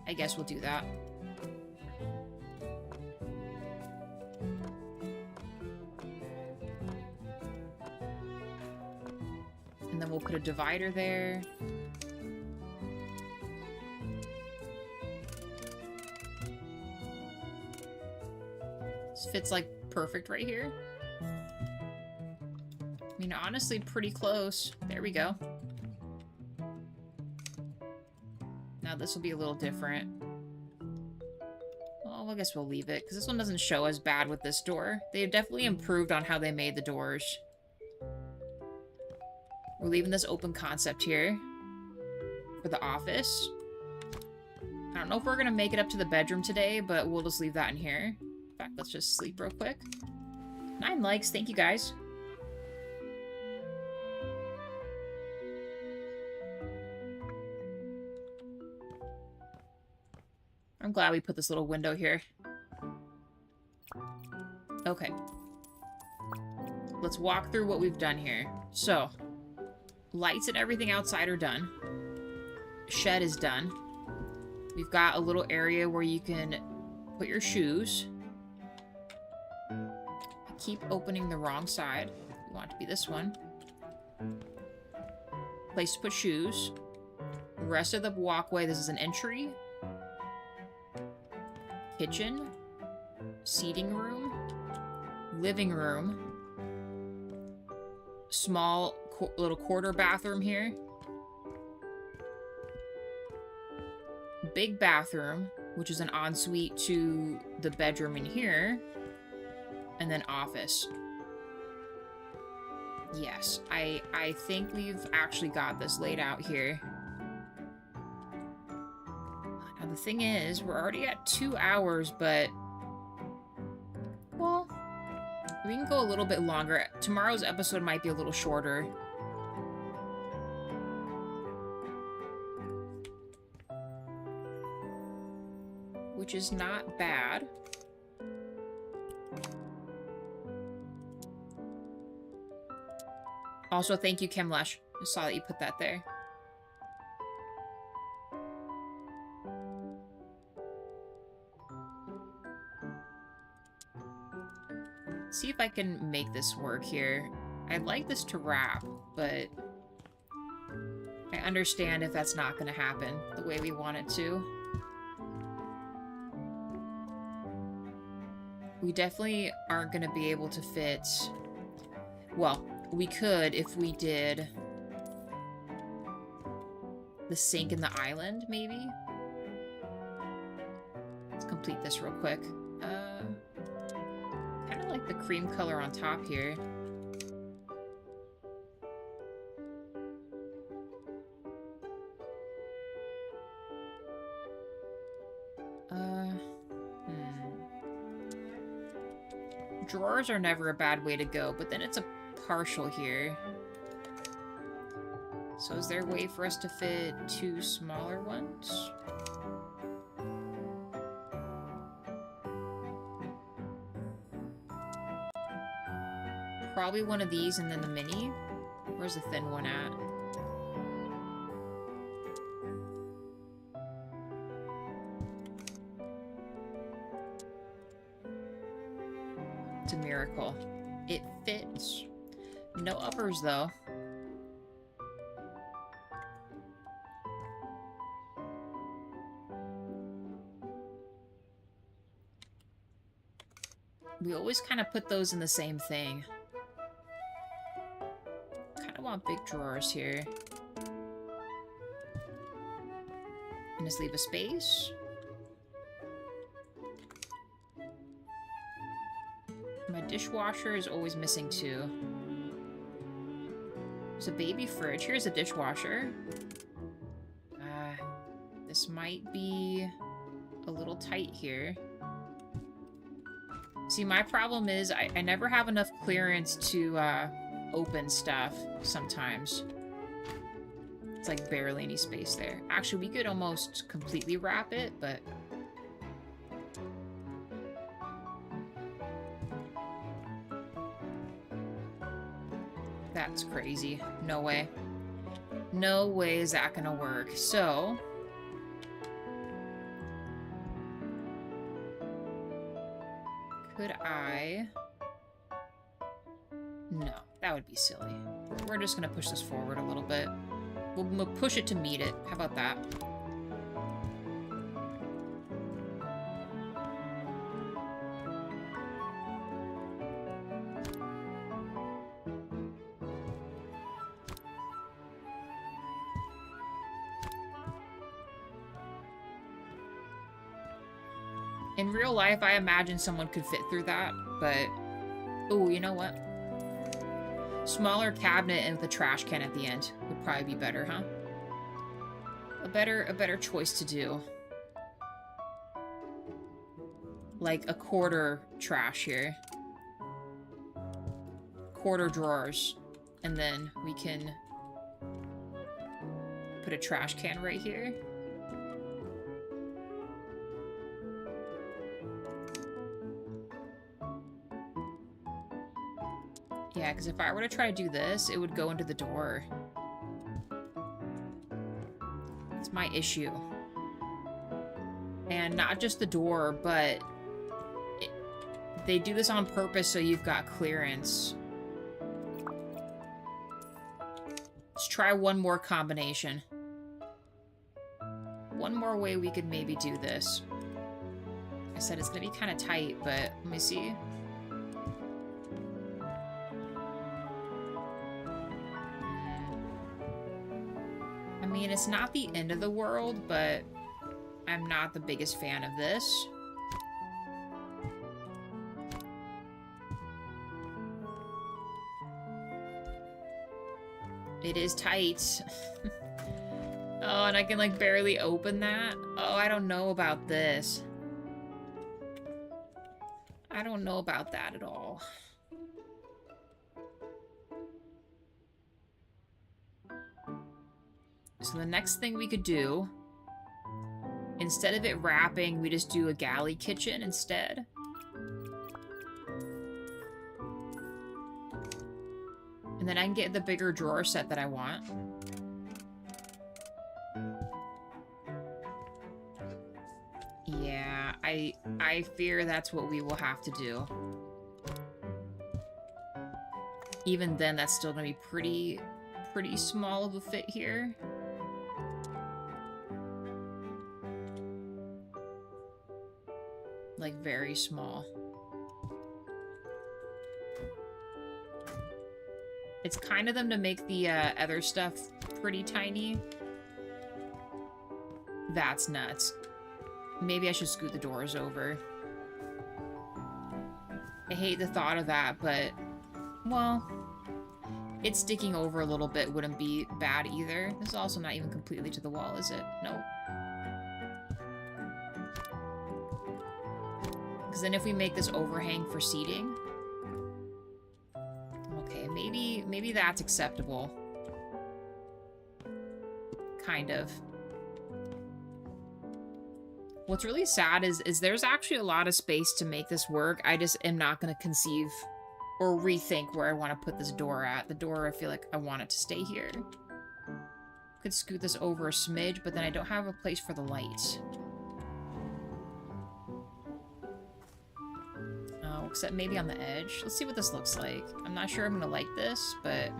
I guess we'll do that. And then we'll put a divider there. fits like perfect right here. I mean, honestly, pretty close. There we go. Now this will be a little different. Well, I guess we'll leave it, because this one doesn't show as bad with this door. They've definitely improved on how they made the doors. We're leaving this open concept here for the office. I don't know if we're going to make it up to the bedroom today, but we'll just leave that in here. In fact, let's just sleep real quick. 9 likes. Thank you, guys. I'm glad we put this little window here. Okay. Let's walk through what we've done here. So, lights and everything outside are done. Shed is done. We've got a little area where you can put your shoes. I keep opening the wrong side. We want it to be this one. Place to put shoes. The rest of the walkway, this is an entry. Kitchen. Seating room. Living room. Small little quarter bathroom here. Big bathroom, which is an ensuite to the bedroom in here. And then office. Yes, I think we've actually got this laid out here. Now the thing is, we're already at 2 hours, but... well, we can go a little bit longer. Tomorrow's episode might be a little shorter. Which is not bad. Also, thank you, Kimlesh. I saw that you put that there. See if I can make this work here. I'd like this to wrap, but I understand if that's not going to happen the way we want it to. We definitely aren't going to be able to fit... well, we could if we did the sink in the island, maybe? Let's complete this real quick. Kind of like the cream color on top here. Drawers are never a bad way to go, but then it's a partial here. So is there a way for us to fit 2 smaller ones? Probably one of these and then the mini. Where's the thin one at? It's a miracle. It fits. No uppers, though. We always kind of put those in the same thing. Kind of want big drawers here. And just leave a space. My dishwasher is always missing 2. There's a baby fridge. Here's a dishwasher. This might be a little tight here. See, my problem is I never have enough clearance to open stuff sometimes. It's like barely any space there. Actually, we could almost completely wrap it, but... that's crazy. No way. No way is that gonna work. So... could I... no, that would be silly. We're just gonna push this forward a little bit. We'll push it to meet it. How about that? In real life, I imagine someone could fit through that, but... Ooh, you know what? Smaller cabinet and with a trash can at the end would probably be better, huh? A better choice to do. Like a quarter trash here. Quarter drawers. And then we can put a trash can right here. Yeah, because if I were to try to do this, it would go into the door. It's my issue. And not just the door, but they do this on purpose so you've got clearance. Let's try one more combination. One more way we could maybe do this. I said it's gonna be kind of tight, but let me see. I mean, it's not the end of the world, but I'm not the biggest fan of this. It is tight. Oh, and I can, like, barely open that? Oh, I don't know about this. I don't know about that at all. So the next thing we could do, instead of it wrapping, we just do a galley kitchen instead. And then I can get the bigger drawer set that I want. Yeah, I fear that's what we will have to do. Even then, that's still gonna be pretty small of a fit here. Like, very small. It's kind of them to make the other stuff pretty tiny. That's nuts. Maybe I should scoot the doors over. I hate the thought of that, but... Well... It sticking over a little bit wouldn't be bad either. This is also not even completely to the wall, is it? Nope. Because then if we make this overhang for seating... Okay, maybe that's acceptable. Kind of. What's really sad is there's actually a lot of space to make this work. I just am not going to conceive or rethink where I want to put this door at. The door, I feel like I want it to stay here. Could scoot this over a smidge, but then I don't have a place for the light. Oh, except maybe on the edge. Let's see what this looks like. I'm not sure I'm going to like this, but...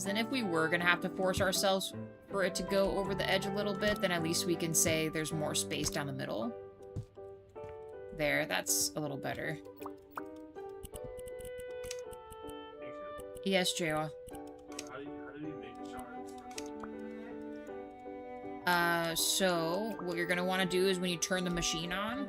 Then if we were gonna have to force ourselves for it to go over the edge a little bit, then at least we can say there's more space down the middle. There, that's a little better. Yes, Jawa. How do you make the shards? So what you're gonna want to do is when you turn the machine on,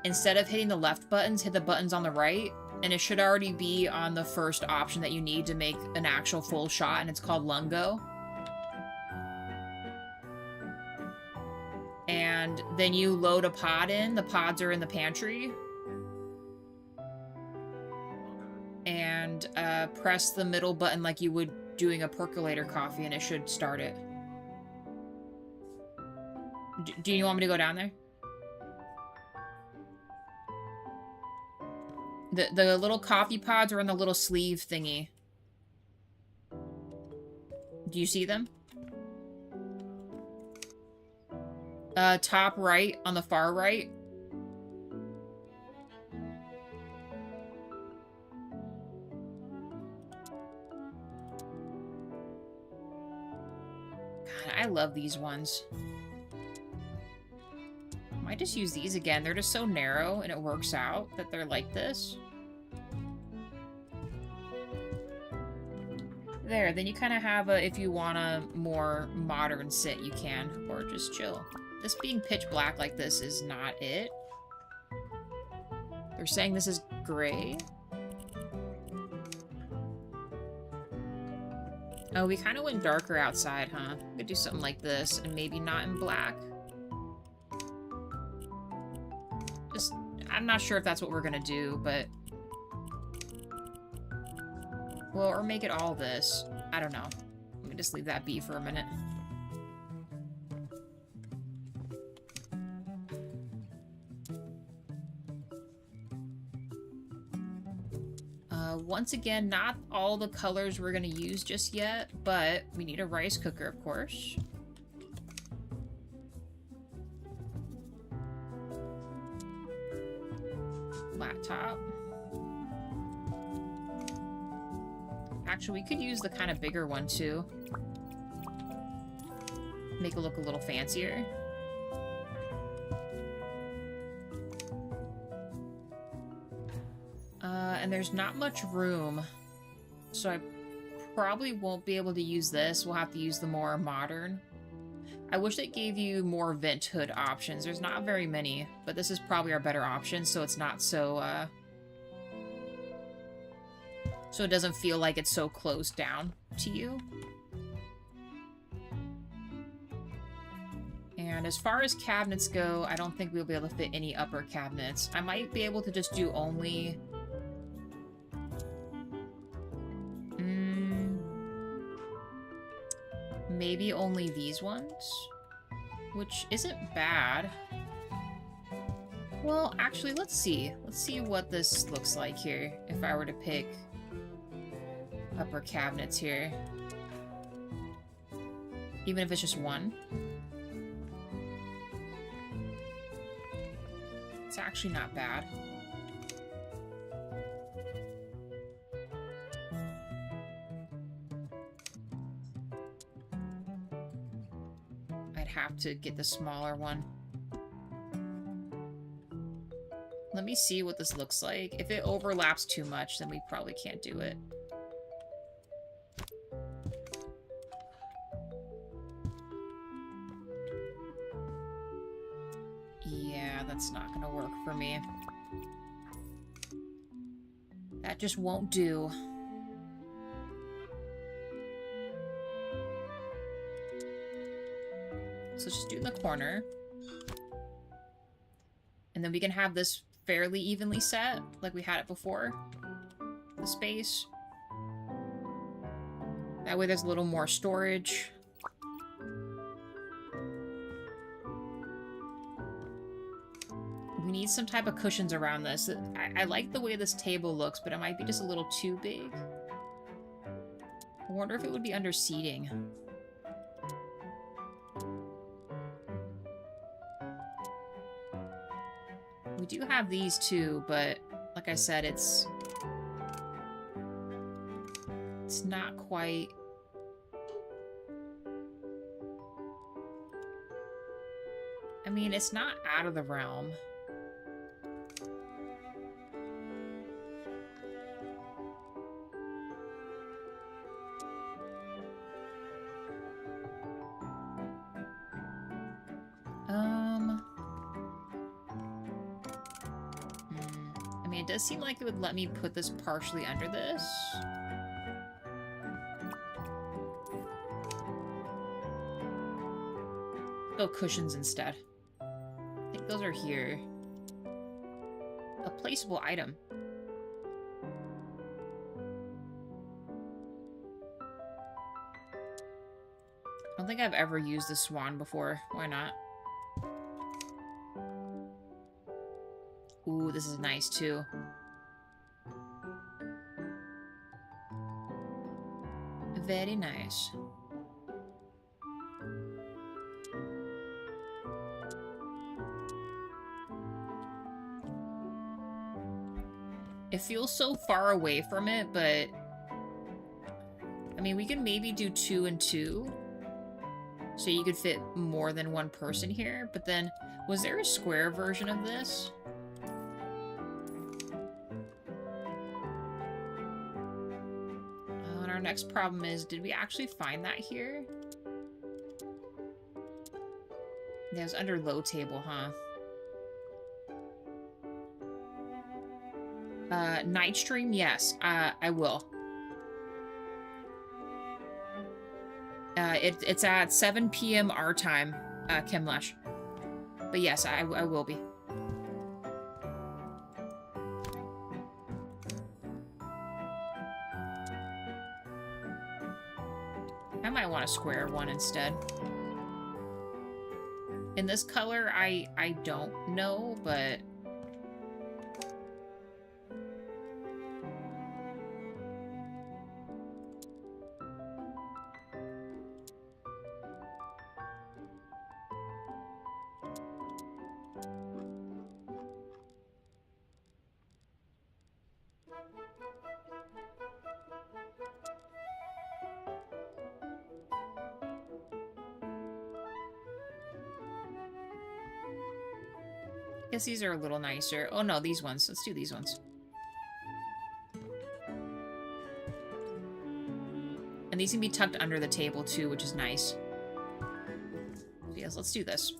instead of hitting the left buttons, hit the buttons on the right. And it should already be on the first option that you need to make an actual full shot, and it's called Lungo. And then you load a pod in. The pods are in the pantry. And press the middle button like you would doing a percolator coffee, and it should start it. Do you want me to go down there? The little coffee pods are in the little sleeve thingy. Do you see them? Top right, on the far right. God, I love these ones. just use these again. They're just so narrow and it works out that they're like this. There, then you kind of have a, if you want a more modern sit, you can, or just chill. This being pitch black like this is not it. They're saying this is gray. Oh, we kind of went darker outside, huh? We could do something like this, and maybe not in black. Just, I'm not sure if that's what we're gonna do, but... Well, or make it all this. I don't know. Let me just leave that be for a minute. Once again, not all the colors we're gonna use just yet, but we need a rice cooker, of course. Laptop. Actually, we could use the kind of bigger one, too. Make it look a little fancier. And there's not much room, so I probably won't be able to use this. We'll have to use the more modern. I wish it gave you more vent hood options. There's not very many, but this is probably our better option, so it's not so, so it doesn't feel like it's so closed down to you. And as far as cabinets go, I don't think we'll be able to fit any upper cabinets. I might be able to just do only... maybe only these ones, which isn't bad. Well, actually, let's see. Let's see what this looks like here if I were to pick upper cabinets here. Even if it's just one. It's actually not bad. Have to get the smaller one. Let me see what this looks like. If it overlaps too much, then we probably can't do it. Yeah, that's not gonna work for me. That just won't do. So just do it in the corner. And then we can have this fairly evenly set, like we had it before. The space. That way there's a little more storage. We need some type of cushions around this. I like the way this table looks, but it might be just a little too big. I wonder if it would be under seating. We do have these too, but like I said, it's not quite. I mean, it's not out of the realm. It does seem like it would let me put this partially under this. Oh, cushions instead. I think those are here. A placeable item. I don't think I've ever used the swan before. Why not? Ooh, this is nice too. Very nice. It feels so far away from it, but... I mean, we can maybe do 2 and 2. So you could fit more than one person here. But then, was there a square version of this? And our next problem is, did we actually find that here? Yeah, it was under low table, huh? Night stream? Yes, I will. It's at 7 p.m. our time, Kimlesh. But yes, I will be. I might want a square one instead. In this color, I don't know, but... I guess these are a little nicer. Oh no, these ones. Let's do these ones. And these can be tucked under the table too, which is nice. So yes, let's do this.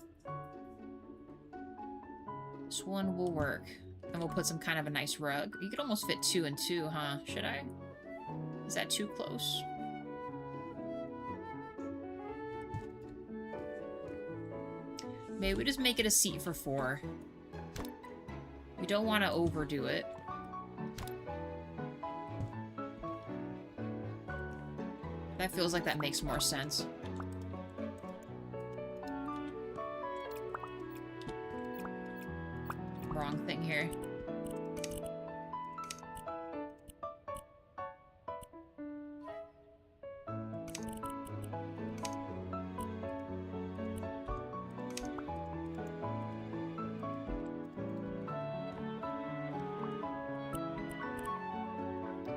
This one will work. And we'll put some kind of a nice rug. You could almost fit 2 and 2, huh? Should I? Is that too close? Maybe we just make it a seat for 4. We don't want to overdo it. That feels like that makes more sense. Wrong thing here.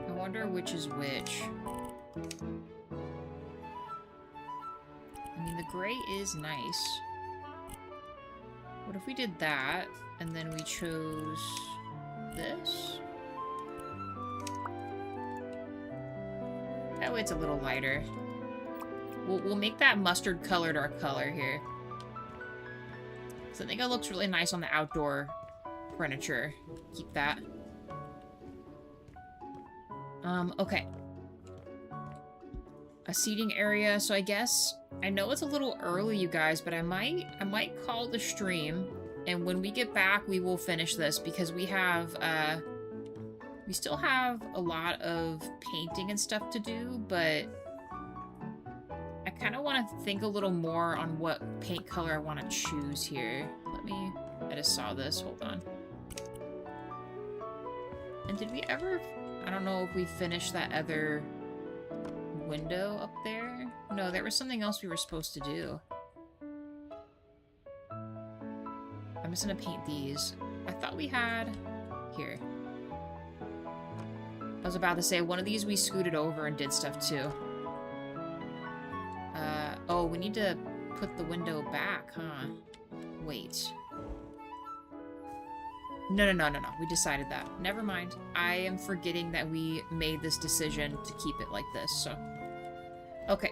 I wonder which is which. I mean, the gray is nice. What if we did that, and then we chose this? That way it's a little lighter. We'll make that mustard colored our color here. So I think it looks really nice on the outdoor furniture. Keep that. Okay. A seating area, so I guess... I know it's a little early, you guys, but I might call the stream, and when we get back, we will finish this, because we have, we still have a lot of painting and stuff to do, but I kind of want to think a little more on what paint color I want to choose here. I just saw this, hold on. And did we ever, I don't know if we finished that other window up there? No, there was something else we were supposed to do. I'm just gonna paint these. I thought we had... Here. I was about to say, one of these we scooted over and did stuff too. Oh, we need to put the window back, huh? Wait. No. We decided that. Never mind. I am forgetting that we made this decision to keep it like this, so... Okay.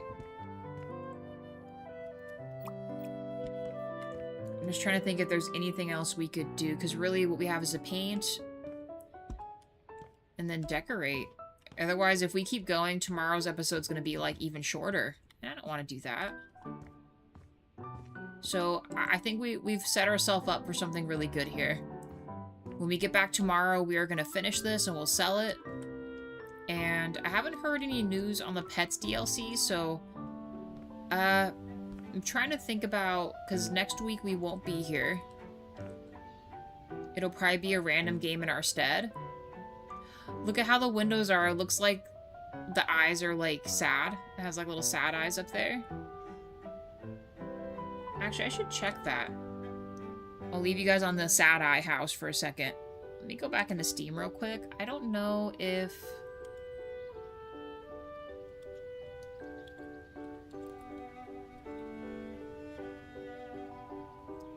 I'm just trying to think if there's anything else we could do, because really what we have is a paint and then decorate. Otherwise, if we keep going, tomorrow's episode's going to be, like, even shorter. And I don't want to do that. So, I think we've set ourselves up for something really good here. When we get back tomorrow, we are going to finish this and we'll sell it. And I haven't heard any news on the Pets DLC, so... I'm trying to think about... Because next week we won't be here. It'll probably be a random game in our stead. Look at how the windows are. It looks like the eyes are, like, sad. It has, like, little sad eyes up there. Actually, I should check that. I'll leave you guys on the sad eye house for a second. Let me go back into Steam real quick. I don't know if...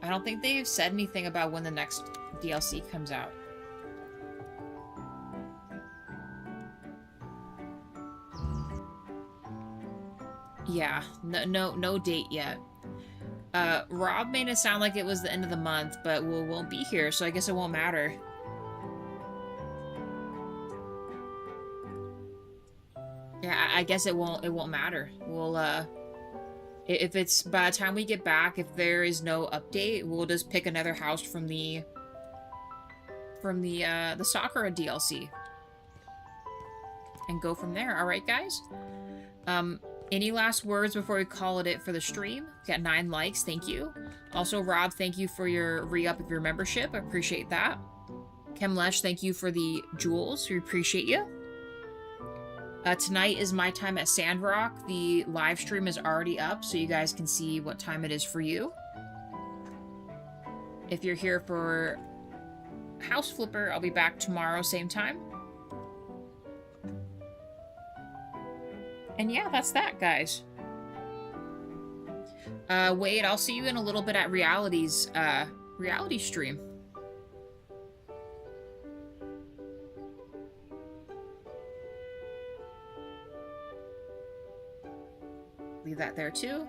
I don't think they've said anything about when the next DLC comes out. Yeah, no date yet. Rob made it sound like it was the end of the month, but we won't be here, so I guess it won't matter. Yeah, I guess it won't matter. We'll, if it's, by the time we get back, if there is no update, we'll just pick another house from the Sakura DLC. And go from there, alright guys? Any last words before we call it for the stream? We got 9 likes, thank you. Also, Rob, thank you for your re-up of your membership, I appreciate that. Kemlesh, thank you for the jewels, we appreciate you. Tonight is my time at Sandrock. The live stream is already up, so you guys can see what time it is for you. If you're here for House Flipper, I'll be back tomorrow, same time. And yeah, that's that, guys. Wade, I'll see you in a little bit at Reality's, reality stream. Leave that there, too.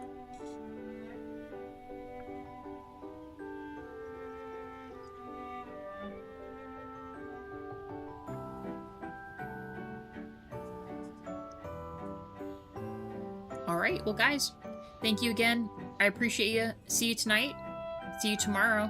Alright, well guys, thank you again. I appreciate you. See you tonight. See you tomorrow.